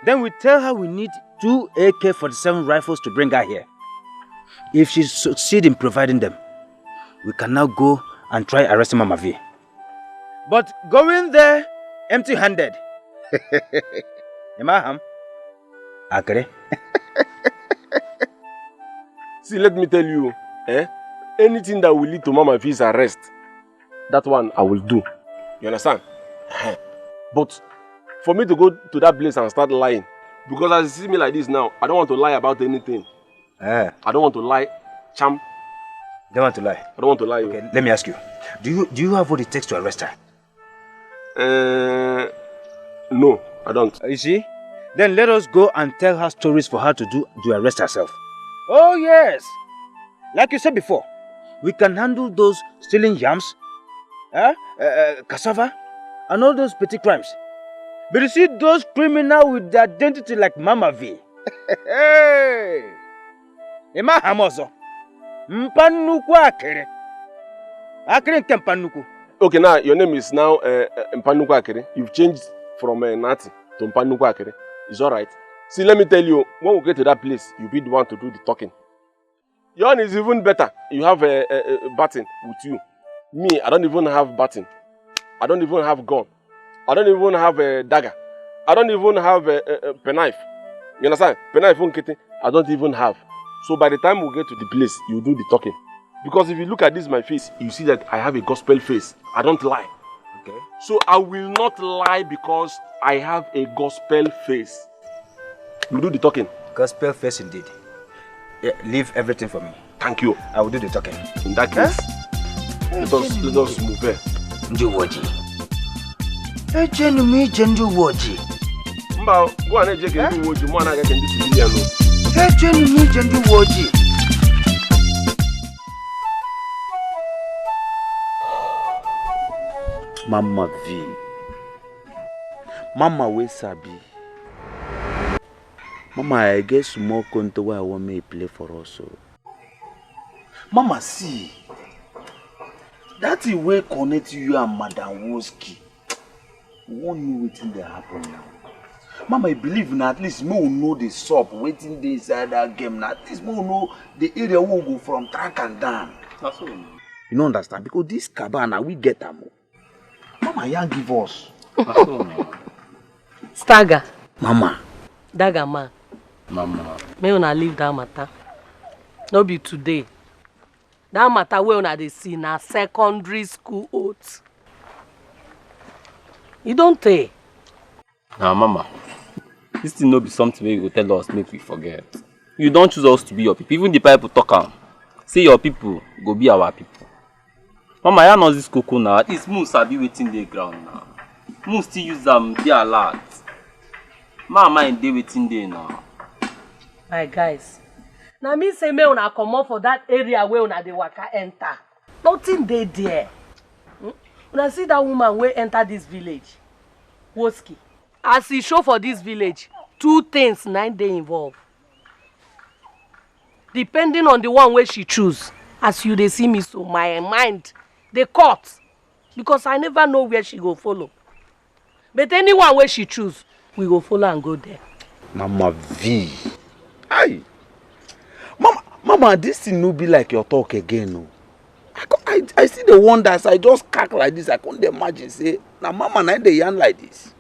Then we tell her we need 2 AK-47 rifles to bring her here. If she succeeds in providing them, we can now go and try arresting Mama V. But going there empty-handed. Imaham, Akere. See, let me tell you, anything that will lead to Mama V's arrest, that one I will do. You understand? But for me to go to that place and start lying, because as you see me like this now, I don't want to lie about anything. I don't want to lie, champ. Don't want to lie? I don't want to lie. Okay, let me ask you. Do you have what it takes to arrest her? No, I don't. You see? Then let us go and tell her stories for her to arrest herself. Oh yes! Like you said before, we can handle those stealing yams, cassava, and all those petty crimes. But you see those criminals with the identity like Mama V. Hey! Ema hamoso. Mpanuku akere. Akere nke Mpanuku. Okay, now your name is now Mpanuku Akere. You've changed from Nati to Mpanuku Akere. It's alright. See, let me tell you, when we get to that place, you'll be the one to do the talking. Your own is even better. You have a baton with you. Me, I don't even have baton. I don't even have gun. I don't even have a dagger. I don't even have a penknife. You understand? Penknife, I don't even have. So by the time we get to the place, you do the talking. Because if you look at this, my face, you see that I have a gospel face. I don't lie. Okay. So I will not lie because I have a gospel face. You do the talking. Gospel face indeed. Yeah, leave everything for me. Thank you. I will do the talking. In that case, let us move here. Njuwoji. Ejenu jendu woji. Mba, go and check into woji. Mo na get in this civilian no. Ejenu jendu woji. Mama V. Mama we sabi. Mama, I guess small conto where I want me to play for us. So. Mama, see. That is where connect you and Madam Woski. Won't know waiting there happen now. Mama, I believe now at least me will know the sub waiting there inside that game. Now at least me will know the area will go from track and down. That's all. You don't understand? Because this cabana we get them. Mama, you give us. That's all. Stagger. Mama. Dagger man. Mama. May una leave that matter. No be today. That matter where una dey see na secondary school oath. You don't take. Nah, Mama. This thing no be something where you go tell us make we forget. You don't choose us to be your people. Even the people talk am. Say your people go be our people. Mama, you know this cocoa now. At least moon sabi waiting the ground now. Mo still use them, they alert. My mind dey waiting there now. My guys, now me say me una come up for that area where una dey waka enter. Nothing dey there. Una see that woman wey enter this village, Woski. As he show for this village, 2 things na dey involved. Depending on the one where she choose, as you dey see me so, my mind dey cut because I never know where she go follow. But anyone where she choose, we go follow and go there. Mama V. Aye. Mama, this thing no be like your talk again, no. I see the wonders. I just crack like this. I can't imagine say, now Mama na dey yarn like this.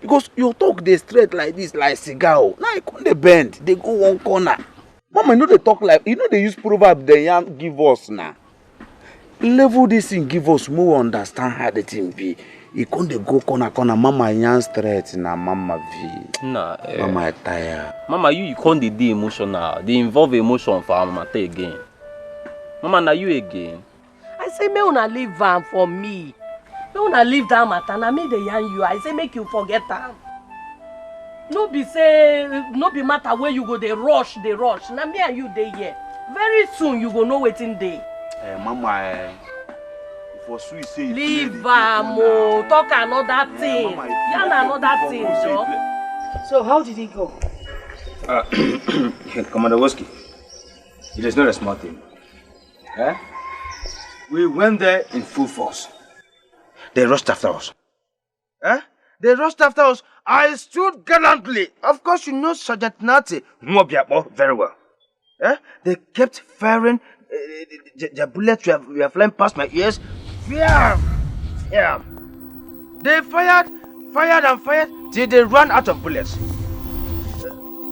Because your talk dey straight like this, like cigar. Now I can't bend. They go one corner. Mama, you know they talk like, you know they use proverb they yarn give us now. Level this thing give us more understand how the thing be. You can't go corner. Mama yarn straight now. Mama V. Nah, Mama I tired. Mama, you can't dey emotional. They involve emotion for our matter again. Mama, now you again. I say, me una leave am for me. Me una leave that matter. Na me dey yarn you. I say, make you forget am. No be say, no be matter where you go, they rush. Na me and you dey here. Very soon you go know wetin dey. Mama, for sweet say leave am o. Talk another thing. Yarn another thing, Joe. So how did it go? Commander Woski, it is not a small thing. We went there in full force. They rushed after us. They rushed after us. I stood gallantly. Of course, you know Sergeant Nati Mobiabo very well. They kept firing. The bullets were flying past my ears. Yeah. They fired till they ran out of bullets.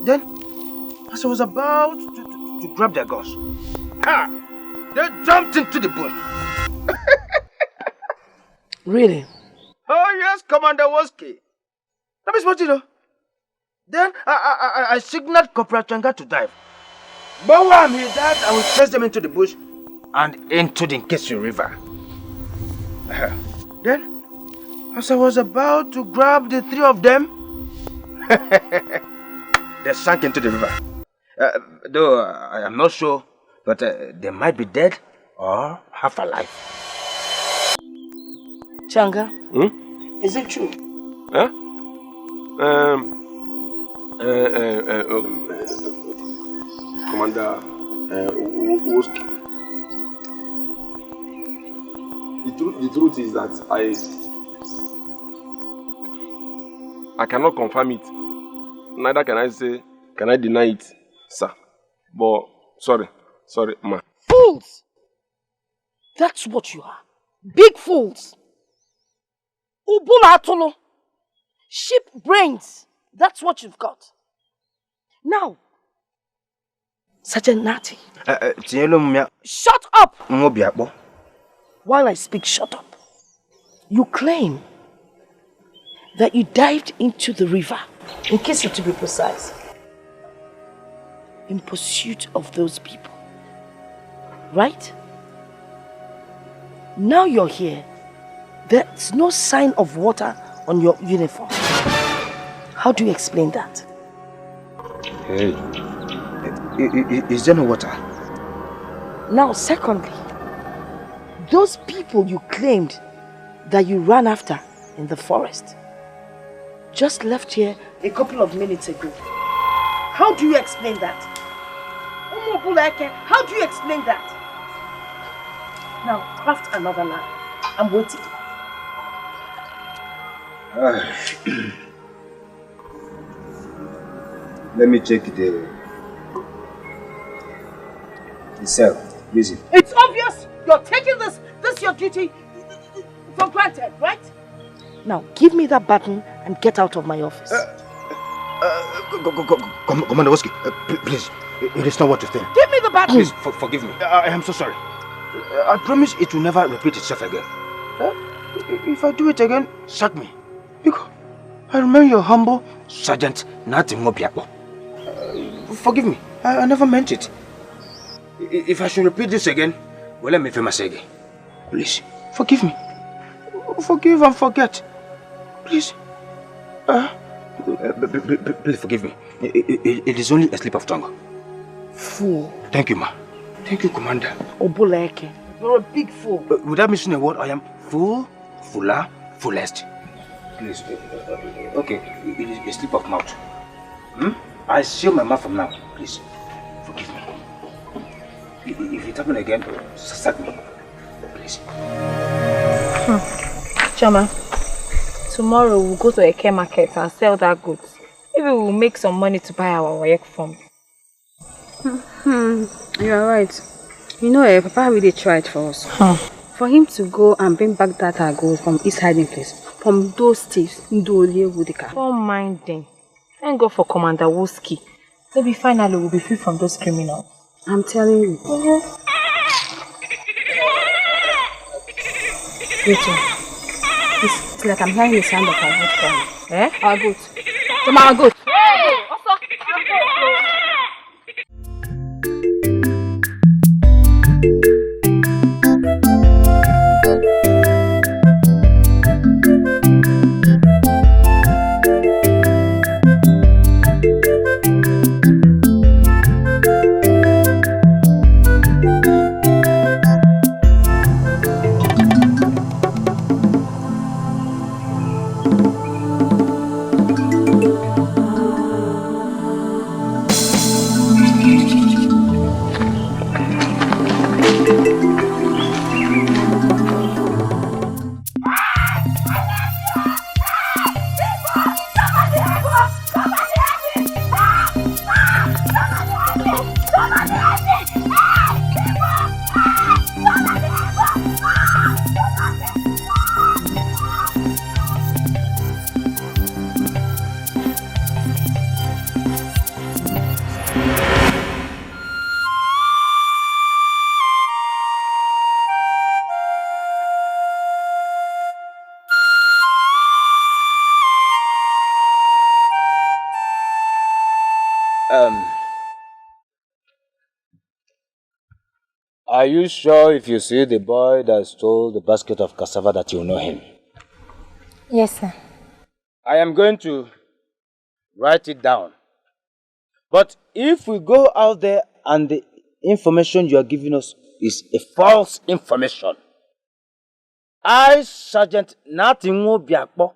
Then, as I was about to grab their guns, they jumped into the bush. Really? Oh yes, Commander Woski. That is what you know. Then I signaled Corporal Changa to dive. But when he dived, I will chase them into the bush and into the Nkesi River. Then, as I was about to grab the 3 of them, they sank into the river. Though I am not sure, but they might be dead or half alive. Changa, is it true? Commander Woski. The truth is that I cannot confirm it. Neither can I deny it, sir. But sorry, ma. Fools! That's what you are. Big fools. Ubula atolo. Sheep brains. That's what you've got. Now, Sergeant Nati. Shut up! While I speak, shut up. You claim that you dived into the river, in case to be precise, in pursuit of those people. Right? Now you're here. There's no sign of water on your uniform. How do you explain that? Hey, is there no water? Now, secondly, those people you claimed that you ran after in the forest just left here a couple of minutes ago. How do you explain that? How do you explain that? Now, craft another line. I'm waiting. Let me check the cell. Busy. It's obvious you're taking this your duty for granted, right? Now, give me that button and get out of my office. Commander Woski, please, it is not what you think. Give me the button. Please, forgive me. I am so sorry. I promise it will never repeat itself again. If I do it again, sack me. Because I remain your humble Sergeant Nati Mobiabo. Forgive me. I never meant it. If I should repeat this again, well, let me famous again. Please, forgive me. Forgive and forget. Please. Please forgive me. It is only a slip of tongue. Fool. Thank you, ma. Thank you, Commander. Obuleke. You're a big fool. Without mentioning a word, I am full, fuller, fullest. Please. Okay, it is a slip of mouth. I seal my mouth from now. Please, forgive me. If it happens again, sack me. Please. Chama, tomorrow we'll go to a Eke market and sell that goods. Maybe we'll make some money to buy our work from. You're right. You know, Papa really tried for us. For him to go and bring back that our gold from his hiding place, from those thieves, Don't mind them. Thank God for Commander Woski. Maybe finally we'll be free from those criminals. I'm telling you. Rachel, it's like I'm hearing the sound of our goat crying. Eh? Our goat. Come on, our goat. Are you sure if you see the boy that stole the basket of cassava that you know him? Yes, sir. I am going to write it down. But if we go out there and the information you are giving us is a false information, I, Sergeant Natinwo Biakpo,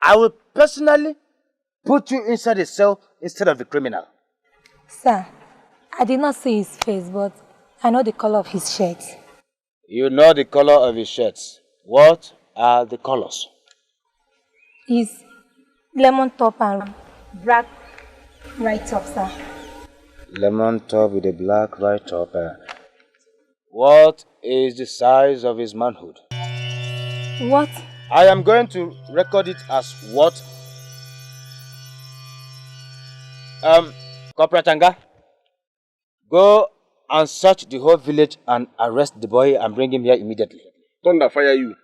I will personally put you inside a cell instead of the criminal. Sir, I did not see his face, but I know the color of his shirt. You know the color of his shirts. What are the colors? He's lemon top and black right top, sir. Lemon top with a black right top. What is the size of his manhood? What? I am going to record it as what? Corporal Tanga, go and search the whole village and arrest the boy and bring him here immediately. Thunder fire you.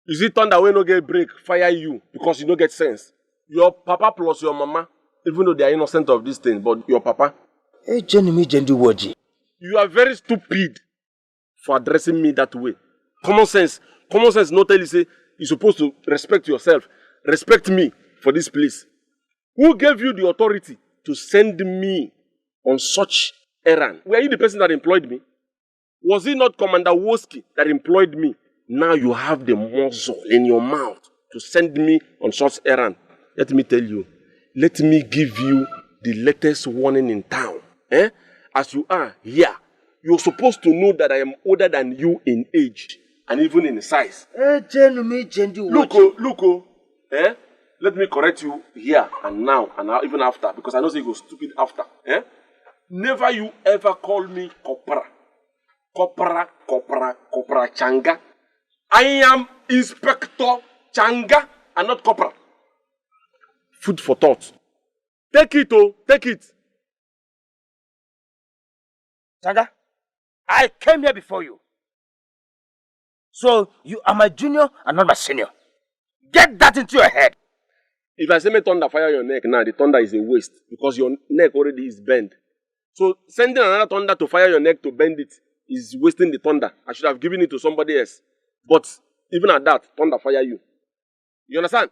Is it thunder when no get break fire you because you don't get sense? Your papa plus your mama, even though they are innocent of this thing, but your papa. Hey, you are very stupid for addressing me that way. Common sense not tell you say you're supposed to respect yourself, respect me for this place. Who gave you the authority to send me on such errand? Were you the person that employed me? Was it not Commander Woski that employed me? Now you have the muzzle in your mouth to send me on such errand. Let me tell you, let me give you the latest warning in town. As you are here, you're supposed to know that I am older than you in age and even in size. Look, let me correct you here and now and even after, because I know you go stupid after. Never you ever call me Kopra Changa. I am Inspector Changa and not Kopra. Food for thought. Take it, take it. Changa, I came here before you. So you are my junior and not my senior. Get that into your head. If I say me thunder fire your neck now, the thunder is a waste because your neck already is bent. So sending another thunder to fire your neck to bend it is wasting the thunder. I should have given it to somebody else. But even at that, thunder fire you. You understand?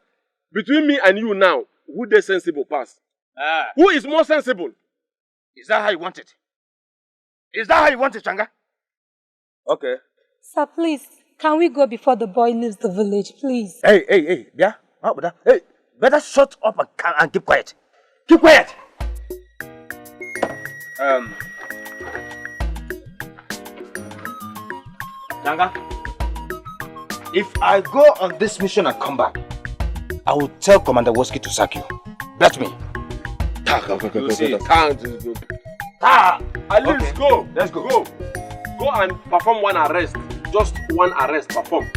Between me and you now, who they sensible pass? Who is more sensible? Is that how you want it? Is that how you want it, Changa? Okay. Sir, please, can we go before the boy leaves the village, please? Hey, yeah? Hey, better shut up and keep quiet. Keep quiet! Changa, if I go on this mission and come back, I will tell Commander Woski to sack you. Bet me. You see, can't go. At least go. Let's go. Go and perform one arrest. Just one arrest. Perform.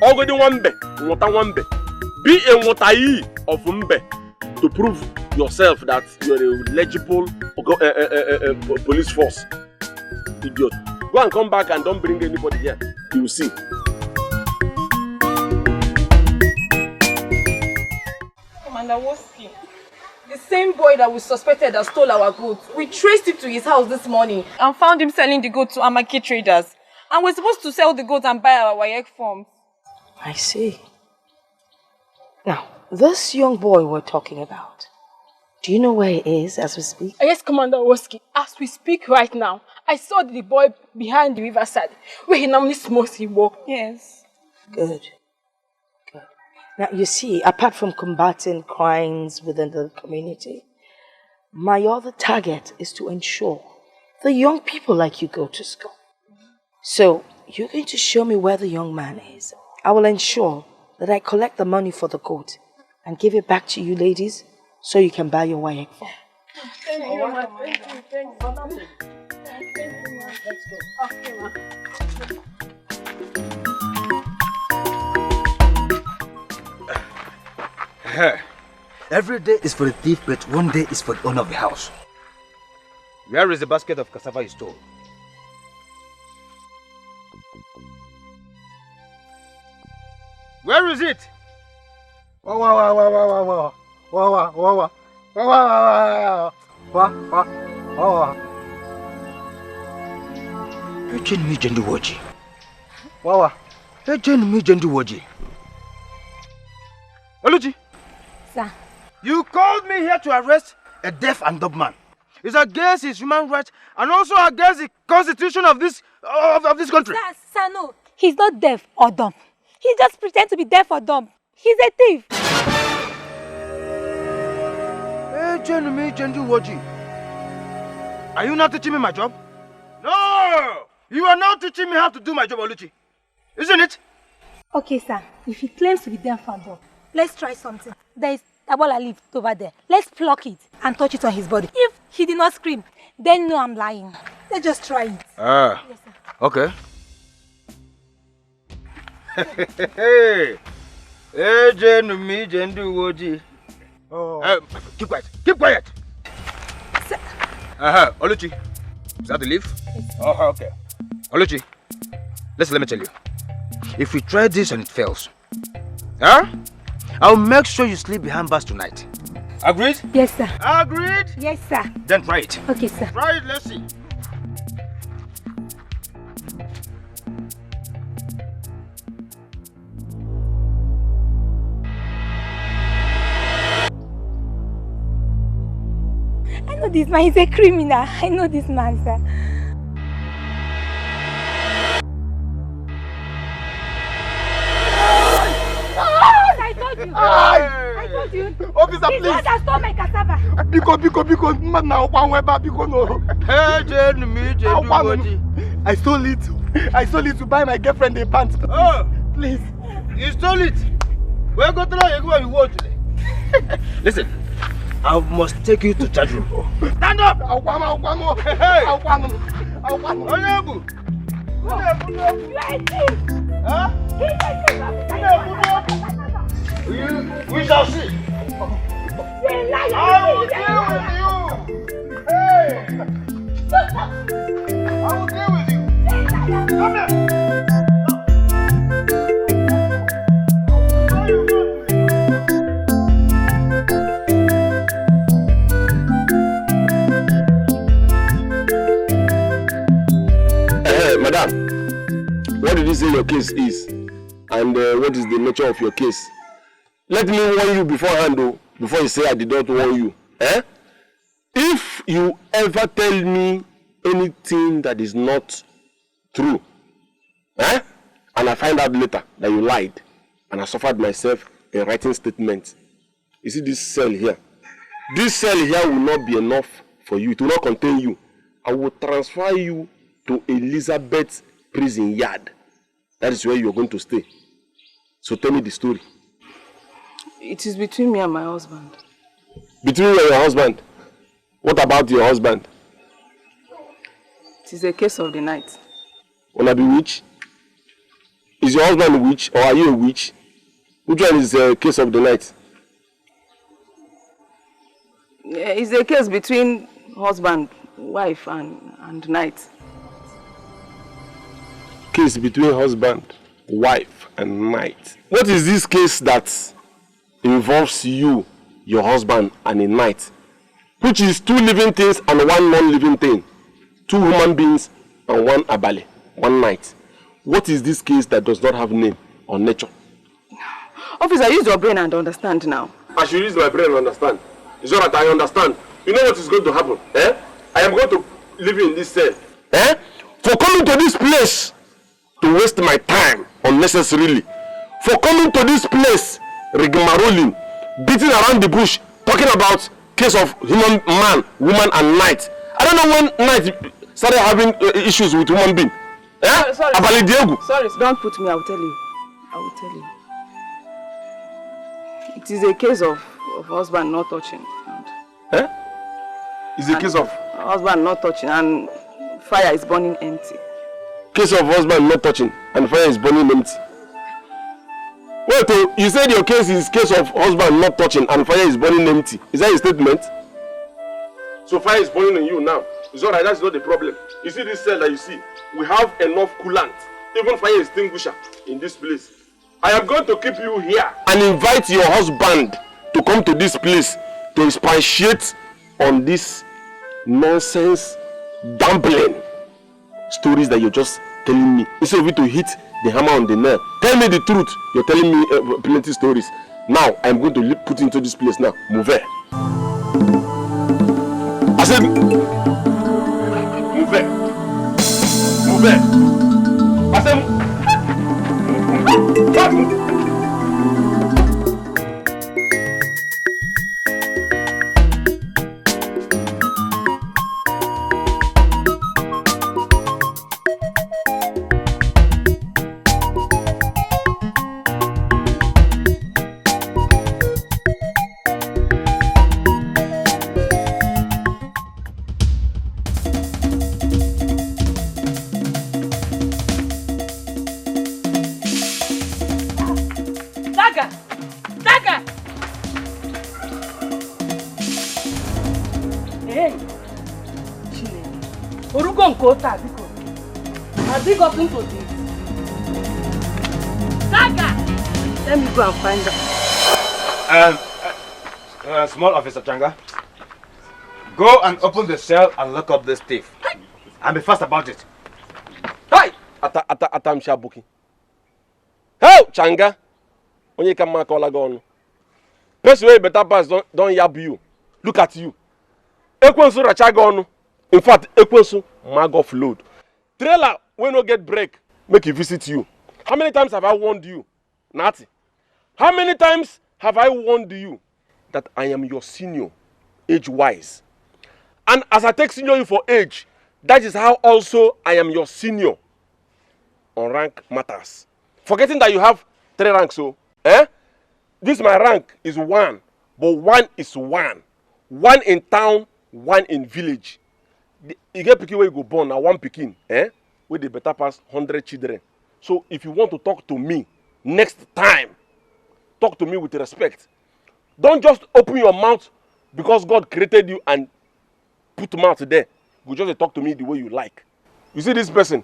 Ogodi wambe, wota wambe. Be a wotai of mbe to prove yourself that you're a legible police force. Idiot. Go and come back and don't bring anybody here. You will see. Commander Woski, the same boy that we suspected that stole our goods, we traced him to his house this morning and found him selling the goods to Amaki traders. And we're supposed to sell the goods and buy our WAEC forms. I see. Now, this young boy we're talking about, do you know where he is as we speak? Yes, Commander Woski, as we speak right now, I saw the boy behind the riverside, where he normally smokes Igbo. Yes. Good. Now, you see, apart from combating crimes within the community, my other target is to ensure the young people like you go to school. So, you're going to show me where the young man is. I will ensure that I collect the money for the goat and give it back to you ladies so you can buy your WAEC form. Thank you, ma. Thank you. Let's go. Okay, ma. Every day is for the thief, but one day is for the owner of the house. Where is the basket of cassava you stole? Where is it? Oluchi. Sir. You called me here to arrest a deaf and dumb man. It's against his human rights and also against the constitution of this country. Sir, no. He's not deaf or dumb. He just pretends to be deaf or dumb. He's a thief. Are you not teaching me my job? No! You are not teaching me how to do my job, Oluchi. Isn't it? Okay, sir. If he claims to be deaf or dumb, let's try something. There is Tabola leaf over there. Let's pluck it and touch it on his body. If he did not scream, then no, I'm lying. Let's just try it. Yes, sir. Okay. Keep quiet. Keep quiet. Sir. Oluchi. Is that the leaf? Yes. Okay. Oluchi, let me tell you. If we try this and it fails, I'll make sure you sleep behind bars tonight. Agreed? Yes, sir. Agreed? Yes, sir. Then try it. Okay, sir. Try it, let's see. I know this man is a criminal. I know this man, sir. I told you. I told you. Officer, He's please. the one that stole my cassava. Because man now one weba because no. I stole it. I stole it to buy my girlfriend a pants. Oh, please. You stole it. Where go to where you want today? Listen, I must take you to charge room. Stand up! Hey! You are a thief. Huh? He's a thief. We shall see. You're a liar. I will deal with you. Hey! I will deal with you. Come here. Madam, what did you say your case is? And what is the nature of your case? let me warn you beforehand, though, before you say I did not warn you. Eh? If you ever tell me anything that is not true, eh? And I find out later that you lied, and I suffered myself a writing statement. You see this cell here? This cell here will not be enough for you. It will not contain you. I will transfer you to Elizabeth prison yard. That is where you are going to stay. So tell me the story. It is between me and my husband. Between you and your husband? What about your husband? It is a case of the night. Wanna be witch? Is your husband a witch or are you a witch? Which one is a case of the night? Yeah, it's a case between husband, wife and night. Case between husband, wife and night. What is this case that involves you, your husband and a night? Which is two living things and one non-living thing. Two human beings and one abale, one night. What is this case that does not have name or nature? Officer, use your brain and understand now. I should use my brain and understand. It's all right, I understand. You know what is going to happen? Eh? I am going to live in this cell. Eh? For coming to this place to waste my time unnecessarily. For coming to this place, rigmaroling, beating around the bush, talking about case of human man, woman and night. I don't know when night started having issues with human being. Eh? Sorry. Sorry, don't put me, I will tell you. I will tell you. It is a case of husband not touching. Eh? It's a case of husband not touching and fire is burning empty. Case of husband not touching and fire is burning empty. Wait, you said your case is case of husband not touching and fire is burning empty. Is that a statement? So fire is burning in you now. It's alright, that's not the problem. You see this cell that you see? We have enough coolant, even fire extinguisher in this place. I am going to keep you here and invite your husband to come to this place to expatiate on this nonsense dumpling stories that you're just telling me. Instead of you to hit the hammer on the nail. Tell me the truth. You're telling me plenty stories. Now, I'm going to put into this place now. Move here. I said, move here. Move here. I said, move. Has he gotten to this? Saga! Let me go and find her. Small officer Changa, go and open the cell and lock up this thief. And be fast about it. Hi! Atam Shabuki. Hey, Changa! When you come back, all gone. Person way better pass don't yab you. Look at you. Ekwensu Rachagon. In fact, Ekwensu mag offload. Trailer when no get break, make it visit you. How many times have I warned you? Nati. How many times have I warned you that I am your senior, age-wise? And as I take senior you for age, that is how also I am your senior on rank matters. Forgetting that you have 3 ranks, so this my rank is 1, but 1 is 1. 1 in town, 1 in village. You get pikin where you go born, now 1 pikin, where they better pass 100 children. So if you want to talk to me next time, talk to me with respect. Don't just open your mouth because God created you and put mouth there. You just talk to me the way you like. You see this person?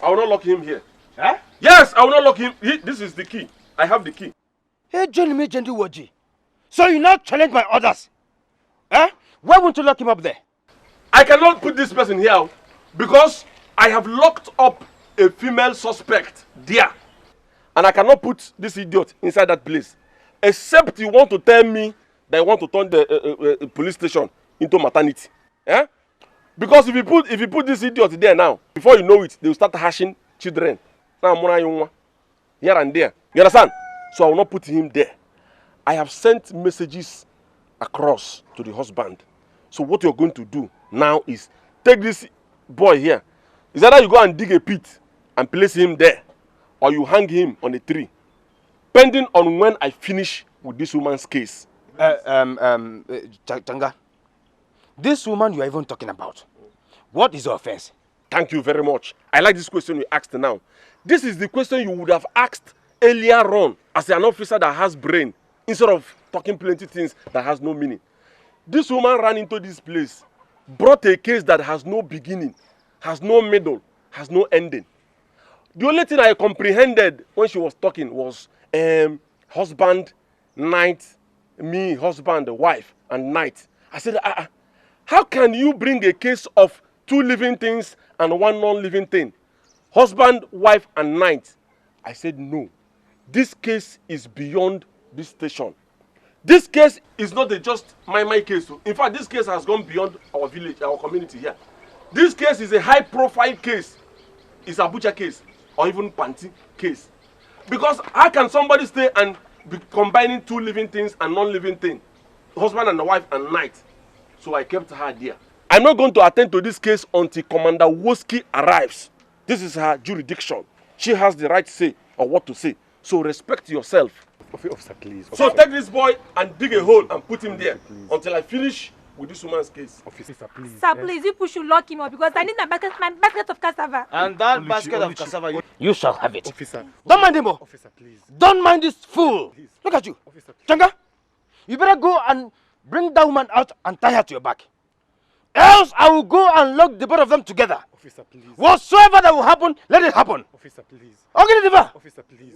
I will not lock him here. Huh? Yes, I will not lock him. This is the key. I have the key. Hey, Johnny Waji. So you now challenge my orders? Why won't you lock him up there? I cannot put this person here because I have locked up a female suspect there. And I cannot put this idiot inside that place. except you want to tell me that you want to turn the police station into maternity. Eh? Because if you put this idiot there now, before you know it, they will start hashing children. Here and there. You understand? So I will not put him there. I have sent messages across to the husband. So what you're going to do now is take this boy here. Is either you go and dig a pit and place him there, or you hang him on a tree, pending on when I finish with this woman's case. Changa, this woman you are even talking about, what is your offense? Thank you very much. I like this question you asked now. This is the question you would have asked earlier on as an officer that has brain, instead of talking plenty things that has no meaning. This woman ran into this place, brought a case that has no beginning, has no middle, has no ending. The only thing I comprehended when she was talking was husband, night, me, husband, wife, and night. I said, how can you bring a case of 2 living things and 1 non-living thing? Husband, wife, and night. I said, no. This case is beyond this station. This case is not just my case. In fact, this case has gone beyond our village, our community here. This case is a high-profile case. It's a butcher case or even panty case. Because how can somebody stay and be combining 2 living things and non-living things? Husband and wife and night. So I kept her there. I'm not going to attend to this case until Commander Woski arrives. This is her jurisdiction. She has the right to say or what to say. So respect yourself. Officer, please. So take this boy and dig a hole and put him there until I finish with this woman's case. Officer, please. Sir, please, you should lock him up because I need my basket of cassava. And that basket of cassava, you shall have it. Officer. Don't mind him. Officer, please. Don't mind this fool. Please. Look at you. Officer, Changa, you better go and bring that woman out and tie her to your back. Else I will go and lock the both of them together. Officer, please. Whatsoever that will happen, let it happen. Officer, please. Ogini diva. Officer, please.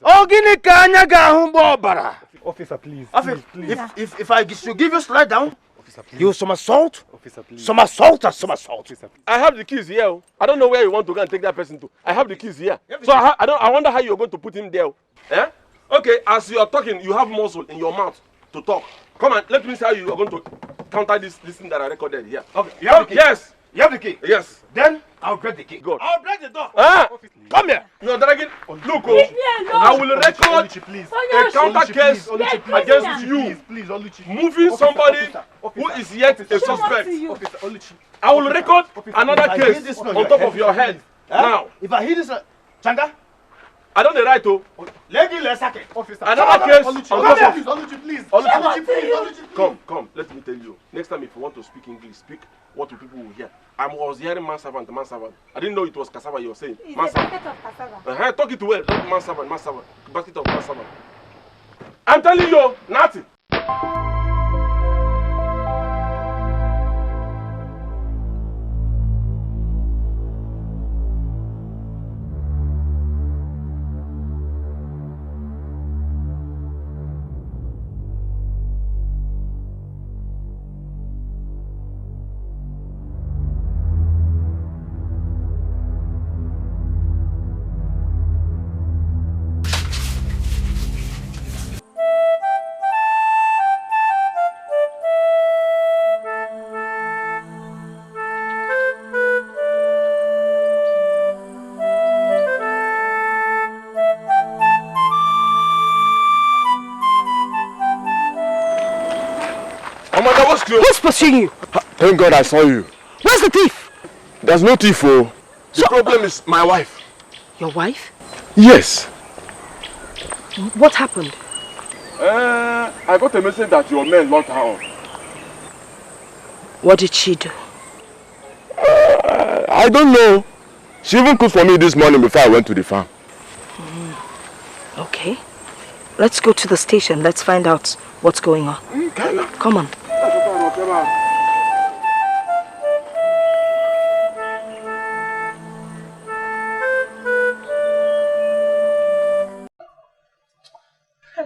Ogini kanya gahumbo bara. Officer, please. If I should give you slide down, Officer, please. you somersault. Officer, please. Somersault or somersault. Officer, please. I have the keys here. I don't know where you want to go and take that person to. I have the keys here. So I wonder how you're going to put him there. Eh? Okay, as you are talking, you have muscle in your mouth to talk. Come on, let me see how you are going to counter this thing that I recorded here. Okay, you have the key. Yes. You have the key. Yes. Then I'll break the key. Good. I'll break the door. Come here. You are dragging. Look, I will record a counter case against you. Moving somebody who is yet a suspect. I will record another case on top of your head. Now, if I hear this, Changa, I don't right to. Officer. Another case on top of. Oluchi, please. Come. Let me tell you. Next time, if you want to speak English, speak what people will hear. I was hearing man servant. I didn't know it was cassava you were saying. It's Man a servant. basket of cassava. Talk it well. Not man servant. Basket of man servant. I'm telling you, nothing. who's pursuing you? Thank God I saw you. Where's the thief? There's no thief, oh. The problem is my wife. Your wife? Yes. What happened? I got a message that your men locked her up. What did she do? I don't know. She even cooked for me this morning before I went to the farm. Okay. Let's go to the station. Let's find out what's going on. Come on.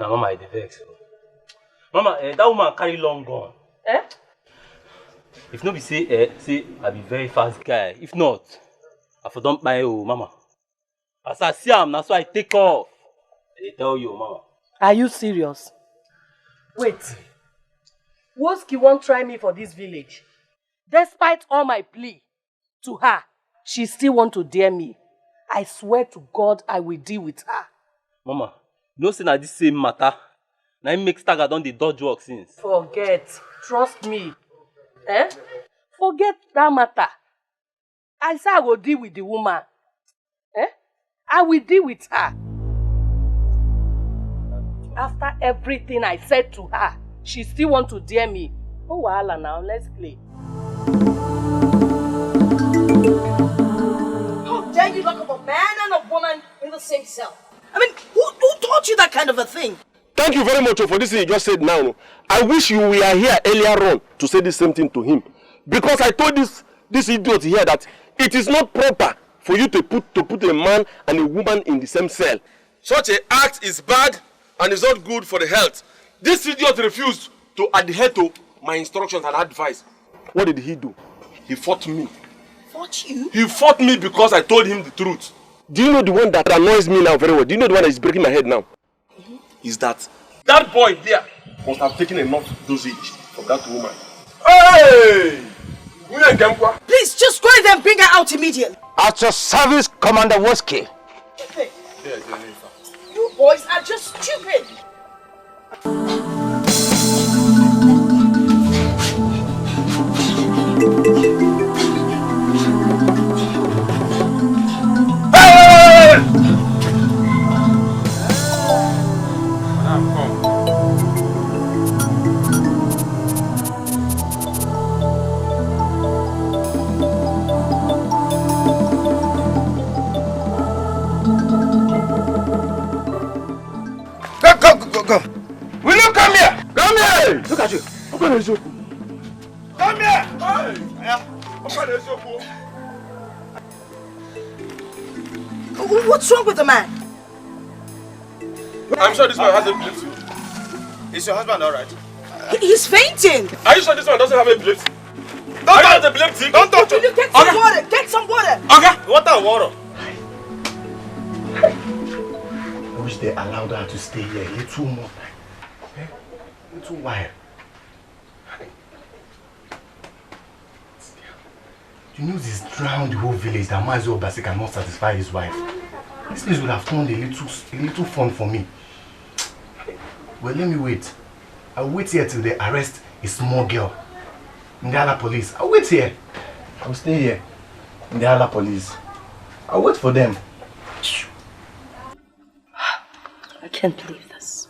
Now, Mama, I vex. Mama, that woman carry long gun. Eh? If not be say I be very fast guy. If not, I for don't buy you, Mama. As I see him, that's why I take off. I tell you, Mama. Are you serious? Wait. Woski won't try me for this village. Despite all my plea to her, she still wants to dare me. I swear to God I will deal with her. Mama, you know say na this same matter. Now it makes Stagger don dey dodge work since. Forget. Trust me. Eh? Forget that matter. I say I will deal with the woman. Eh? I will deal with her. After everything I said to her, she still wants to dare me. Oh, wahala now, let's play. How dare you lock up a man and a woman in the same cell? I mean, who taught you that kind of a thing? Thank you very much for this thing you just said now. I wish you were here earlier on to say the same thing to him. Because I told this idiot here that it is not proper for you to put a man and a woman in the same cell. Such an act is bad and is not good for the health. This idiot refused to adhere to my instructions and advice. What did he do? He fought me. Fought you? He fought me because I told him the truth. Do you know the one that annoys me now very well? Do you know the one that is breaking my head now? Is that boy there must have taken enough dosage from that woman. Hey! Please, just go in there and bring her out immediately. At your service, Commander Woski. Hey. You boys are just stupid. Go. Will you come here? Come here! Look at you. Come here! What's wrong with the man? I'm sure this man has epilepsy. Is your husband alright? He's fainting. Are you sure this man doesn't have epilepsy? Don't touch him. Will you get some water? Get some water. Okay. Water. I wish they allowed her to stay here a little more time. A little while. You know this drowned the whole village that Mazo Obasi cannot satisfy his wife. This place would have turned a little fun for me. Well, let me wait. I'll wait here till they arrest a small girl. In the other police. I'll wait here. I'll stay here. In the other police. I'll wait for them. I can't believe this.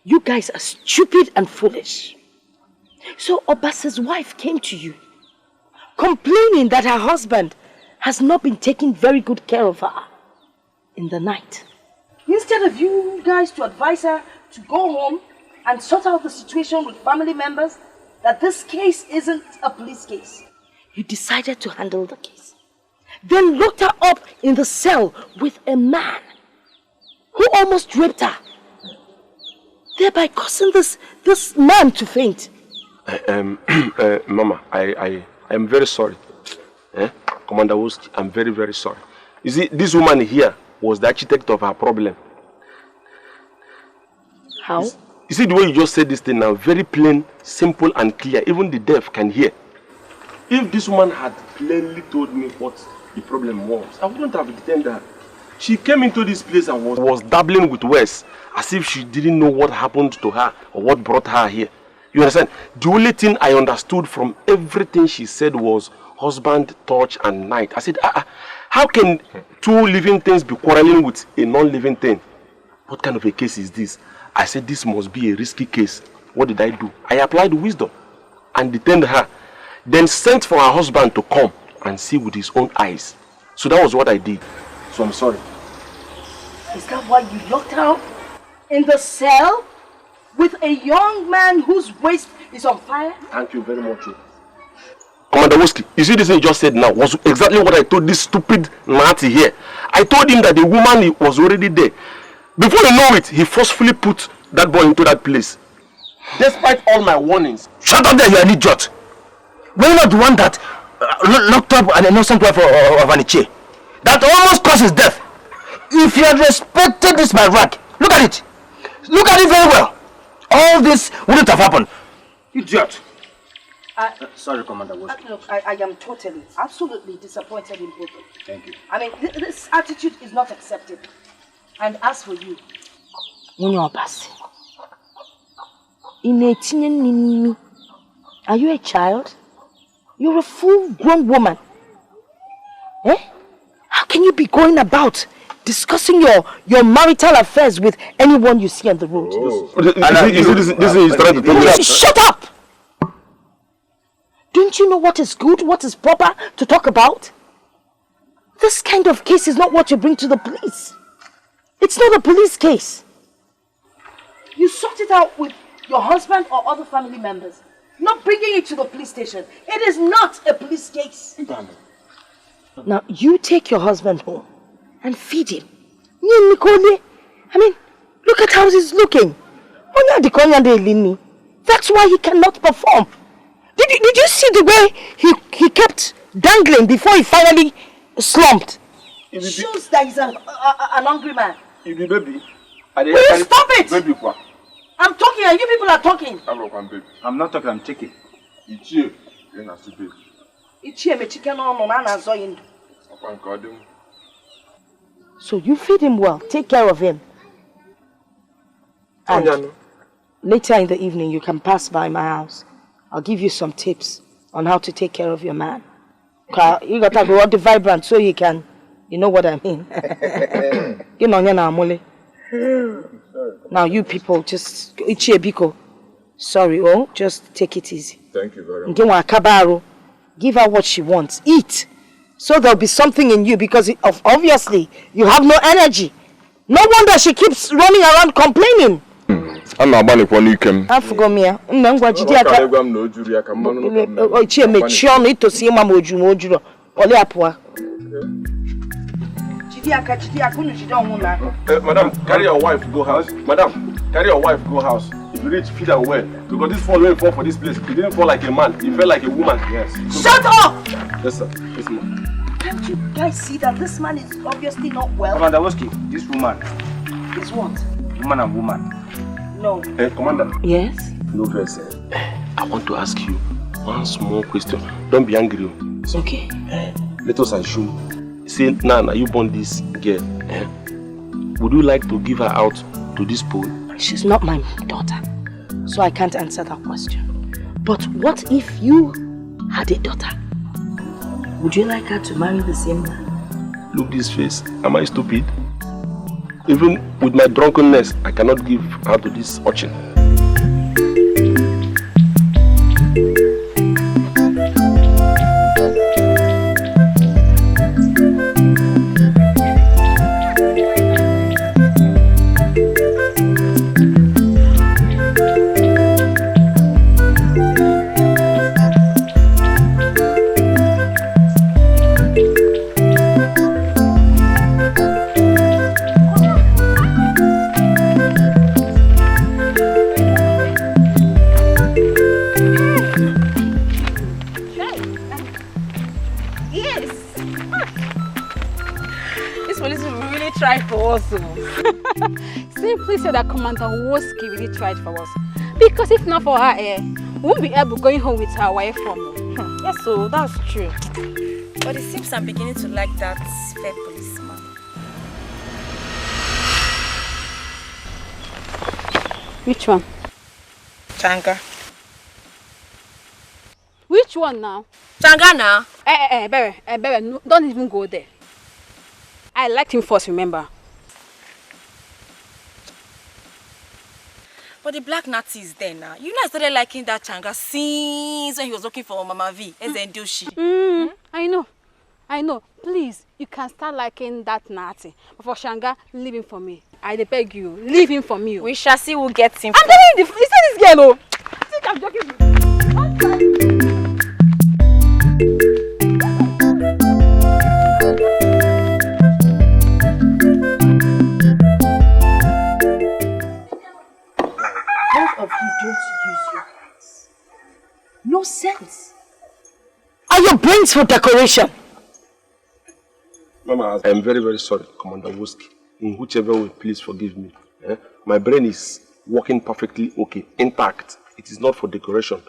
You guys are stupid and foolish. So Obasi's wife came to you, complaining that her husband has not been taking very good care of her in the night. Instead of you guys to advise her to go home and sort out the situation with family members, that this case isn't a police case, you decided to handle the case. Then locked her up in the cell with a man who almost raped her, thereby causing this man to faint. Mama, I am very sorry. Commander Woski, I'm very, very sorry. You see, this woman here was the architect of her problem. How? You see the way you just said this thing now, very plain, simple and clear. Even the deaf can hear. If this woman had plainly told me what the problem was, I wouldn't have detained her. She came into this place and was dabbling with words, as if she didn't know what happened to her or what brought her here. You understand? The only thing I understood from everything she said was husband, touch and night. I said, how can two living things be quarreling with a non-living thing? What kind of a case is this? I said, this must be a risky case. What did I do? I applied wisdom and detained her. Then sent for her husband to come and see with his own eyes. So that was what I did. So I'm sorry. Is that why you locked her up in the cell with a young man whose waist is on fire? Thank you very much. Commander Woski, you see this thing you just said now was exactly what I told this stupid Nati here. I told him that the woman was already there. Before you know it, he forcefully put that boy into that place. Despite all my warnings. Shut up there, you are an idiot. We're not the one that locked up an innocent wife of Aniche. That almost caused his death. If you had respected this my rank, look at it. Look at it very well. All this wouldn't have happened. Idiot. Sorry, Commander. Look, I am totally, absolutely disappointed in both of you. Thank you. I mean, this attitude is not acceptable. And as for you, are you a child? You're a full-grown woman. Eh? How can you be going about discussing your marital affairs with anyone you see on the road? This is trying to talk. Shut up! Don't you know what is good, what is proper to talk about? This kind of case is not what you bring to the police. It's not a police case. You sort it out with your husband or other family members, not bringing it to the police station. It is not a police case. Now, you take your husband home and feed him. I mean, look at how he's looking. That's why he cannot perform. Did you see the way he kept dangling before he finally slumped? Shows that he's an hungry man. Will you stop it? Baby, I'm talking and you people are talking. I'm not talking, I'm checking. So you feed him well, take care of him. And later in the evening you can pass by my house. I'll give you some tips on how to take care of your man. You got to go out the vibrant so he can, you know what I mean. You know, now you people just sorry, just take it easy. Thank you very much. Give her what she wants. Eat. So there'll be something in you because obviously you have no energy. No wonder she keeps running around complaining. I'm not banning for Nikem. I forgot me. Madam, carry your wife to go house. Madam, carry your wife to go house. If you reach, feed her well. Because this fall didn't fall for this place. He didn't fall like a man. He fell like a woman. Yes. Shut up! Yes, sir. Yes, ma'am. Can't you guys see that this man is obviously not well? Commander Woski, this woman. Is what? Woman and woman. No. Hey, Commander. Yes? No verse. I want to ask you one small question. Don't be angry. It's okay. Let us assume. Say, Nana, you born this girl. Would you like to give her out to this pool? She's not my daughter, so I can't answer that question. But what if you had a daughter? Would you like her to marry the same man? Look this face. Am I stupid? Even with my drunkenness, I cannot give her to this urchin. Simply say that Commander Woski really tried for us. Because if not for her, we won't be able going home with her wife from me. Yes, so that's true. But it seems I'm beginning to like that fair policeman. Which one? Changa. Which one now? Changa now. Bebe, no, don't even go there. I liked him first, remember? But the black Nazi is there now. You know I started liking that Changa since when he was working for Mama V as Ndushi. I know. Please, you can start liking that Nazi. But for Changa, leave him for me. I beg you, leave him for me. We shall see who gets him. I'm telling you, you see this girl, oh. I think I'm joking with you. Of you don't use your hands. No sense. Are your brains for decoration? Mama, I am very, very sorry, Commander Woski. In whichever way, please forgive me. My brain is working perfectly okay, intact. It is not for decoration.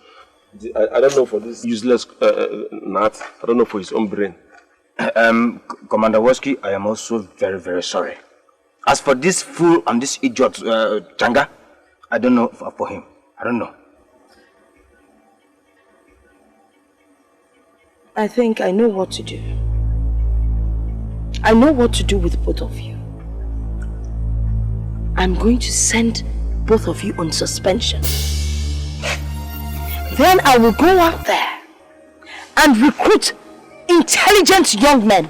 I don't know for this useless Nat. I don't know for his own brain. Commander Woski, I am also very, very sorry. As for this fool and this idiot, Changa, I don't know for him. I don't know. I think I know what to do. I know what to do with both of you. I'm going to send both of you on suspension. Then I will go out there and recruit intelligent young men,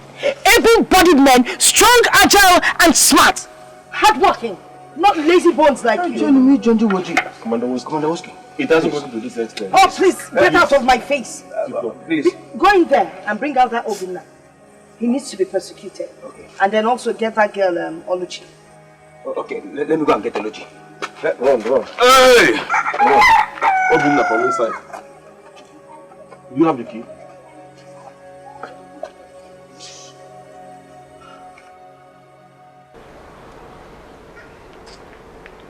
able-bodied men, strong, agile, and smart. Hardworking, not lazy bones like you. Commander Woski. It hasn't gotten to this extent. Oh, please, get out of my face. Please. Go in there and bring out that Obinna. He needs to be persecuted. Okay. And then also get that girl, Oluchi. Okay, let me go and get Oluchi. Run. Hey! Run. Obinna from inside. You have the key?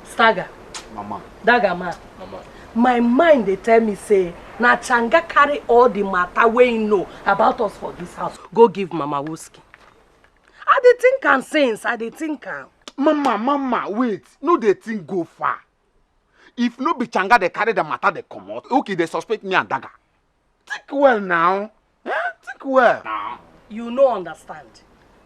Stagger. Mama. Dagama. Mama. My mind they tell me say na Changa carry all the matter wey you know about us for this house. Go give Mama Woski. I dey think am since. I dey think am. Mama, wait. No, they think go far. If no be Changa, they carry the matter, they come out. Okay, they suspect me and Daga. Think well now. Think well. Now. You no understand.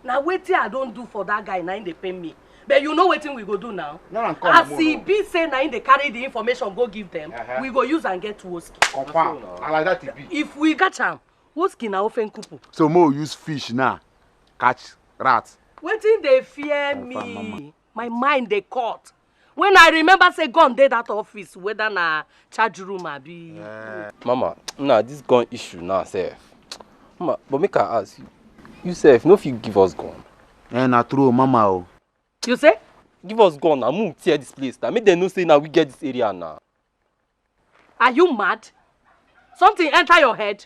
Now wetin I don't do for that guy, now they pay me. But you know wetin we go do now? No, as he be say now they carry the information, go give them. We go use and get Woski. Confirm. I like that to be. If we catch him, Woski na ofen kupu. So more use fish now. Catch rats. Wetin they fear me? Mama. My mind they caught. When I remember say gun dey that office, whether na charge room or be. Mama, nah, this gun issue now, sef. Mama, but make I ask you. You sef, no fit give us gun. Na true, Mama. Oh. You say? Give us gun and move tear this place. Now make them know say now we get this area now. Are you mad? Something enter your head?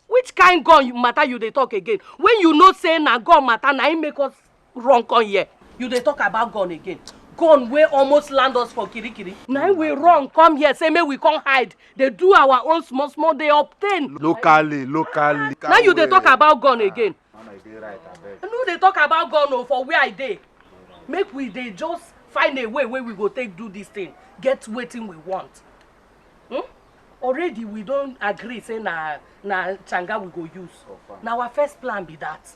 Which kind gun matter you dey talk again? When you know say na gun matter, na him make us run come here. You dey talk about gun again. Gun wey almost land us for kirikiri. Now we run come here, say make we come hide. They do our own small, they obtain. Locally. Now you dey talk about gun again. No, they talk about gun for where I dey. Make we dey just find a way where we go take do this thing. Get wetin we want. Already we don't agree say na Changa we go use. Now our first plan be that.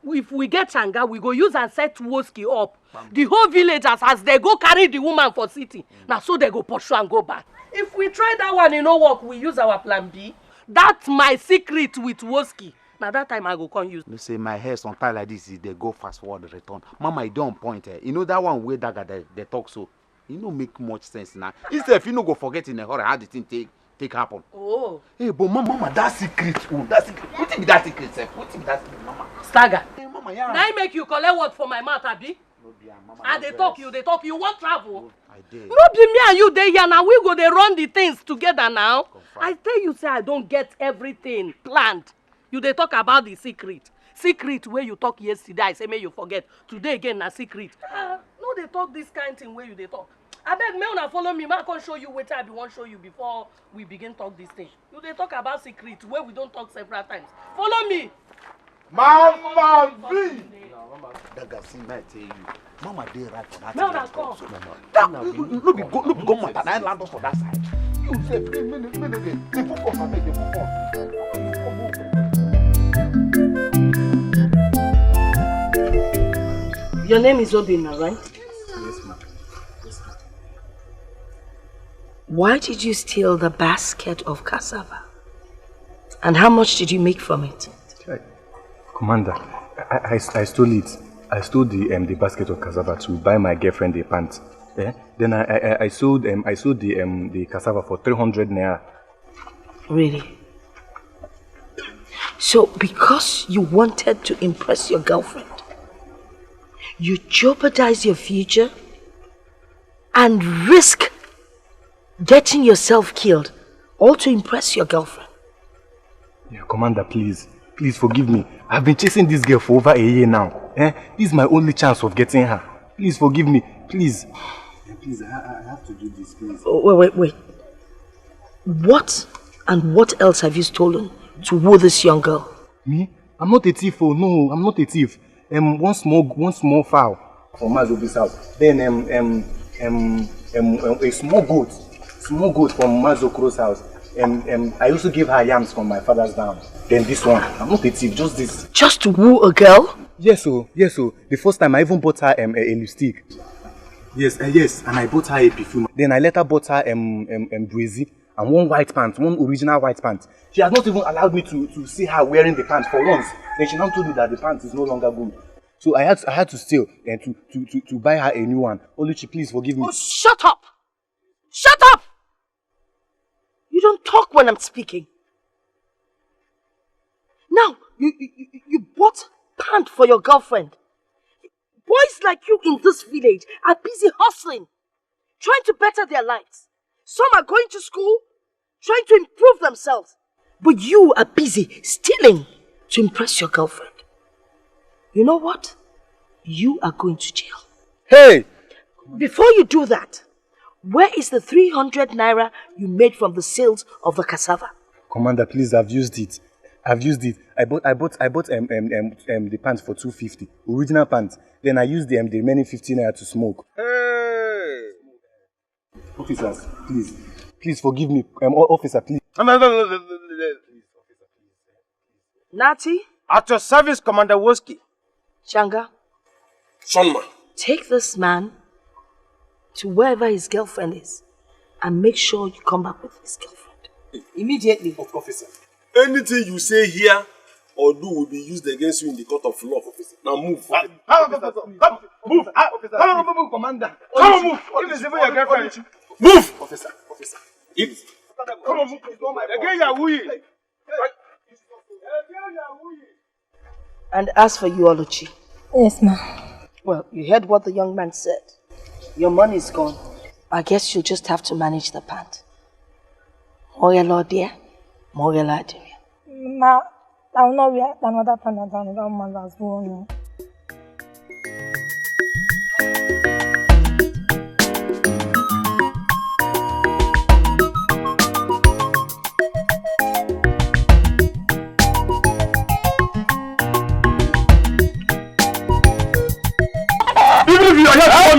If we get Changa, we go use and set Woski up. The whole villagers as they go carry the woman for city. Now so they go pursue and go back. If we try that one, it no work, we use our plan B. That's my secret with Woski. Now that time I go come use. You say my hair sometimes like this, they go fast forward return. Mama, you don't point here. You know that one way that they talk so. You know make much sense now. Instead, you no go forget in a hurry how the thing take happen. Oh. Hey, but Mama, that secret. Oh, that secret. What be that secret, sef? What be that secret, Mama? Stagger. Hey, Mama, yeah. Now I make you collect word for my mouth, Abi. No, be Mama. And they talk, you want travel. I did. No be me and you there here now. We go they run the things together now. Confirm. I tell you, say I don't get everything planned. You they talk about the secret. Secret where you talk yesterday, I say may you forget. Today again na secret. No, they talk this kind of thing where you they talk. I beg me una follow me, I can show you what I want show you before we begin talk this thing. You they talk about secret where we don't talk several times. Follow me. Mama V. Daga see me tell you. Mama dey right for that. No, come. No be go matter. I land us for that side. You say minute. They focus on me. They focus. Your name is Obinna, right? Yes, ma'am. Why did you steal the basket of cassava? And how much did you make from it? Commander, I stole it. I stole the basket of cassava to buy my girlfriend a pants. Then I sold the cassava for 300 naira. Really? So because you wanted to impress your girlfriend, you jeopardize your future and risk getting yourself killed, all to impress your girlfriend. Yeah, Commander, please forgive me. I've been chasing this girl for over a year now. This is my only chance of getting her. Please forgive me, please. Please, I have to do this, please. Oh, wait. What and what else have you stolen to woo this young girl? Me? I'm not a thief, oh no, I'm not a thief. One small fowl from Mazobi's house. Then a small goat from Mazokro's house. I also gave her yams from my father's down. Then this one, I'm not a thief, just this. Just to woo a girl? Yes, oh. The first time I even bought her a lipstick. Yes, and I bought her a perfume. Then I later bought her brazy and one white pants, one original white pants. She has not even allowed me to see her wearing the pants for once. Then she now told me that the pants is no longer good. So I had to steal and to buy her a new one. Oluchi, please forgive me. Oh, shut up! Shut up! You don't talk when I'm speaking. Now, you bought pants for your girlfriend. Boys like you in this village are busy hustling, trying to better their lives. Some are going to school, trying to improve themselves. But you are busy stealing to impress your girlfriend. You know what? You are going to jail. Hey! Before you do that, where is the 300 naira you made from the sales of the cassava? Commander, please, I've used it. I bought the pants for 250, original pants. Then I used the remaining 15 naira to smoke. Hey! Officers, please forgive me. Officer, please. Nati? At your service, Commander Woski. Changa? Sonma. Take this man to wherever his girlfriend is and make sure you come back with his girlfriend. Immediately. Officer, anything you say here or do will be used against you in the court of law. Officer. Now move. Move, Commander. Come on, move. If it's even your girlfriend. Move! Officer. Come on, move. Again, Yahoo! And as for you, Oluchi. Yes, ma'am. Well, you heard what the young man said. Your money is gone. I guess you'll just have to manage the pant. Morelo dear, Morelo dear. Ma, I will not wear another pant than another man as well.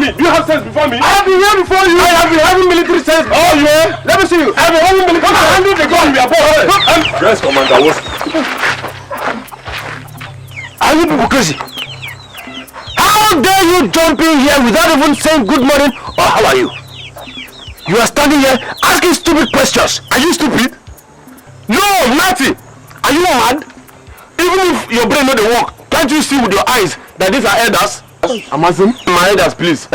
Do you have sense before me? I have been here before you. I have been having military sense. Oh, yeah? Let me see you. I have been having military sense. Handle the gun, we are both. Yes, Commander. Are you people crazy? How dare you jump in here without even saying good morning or how are you? You are standing here asking stupid questions. Are you stupid? No, Nati. Are you mad? Even if your brain not work, can't you see with your eyes that these are elders? I'm asking my elders, please.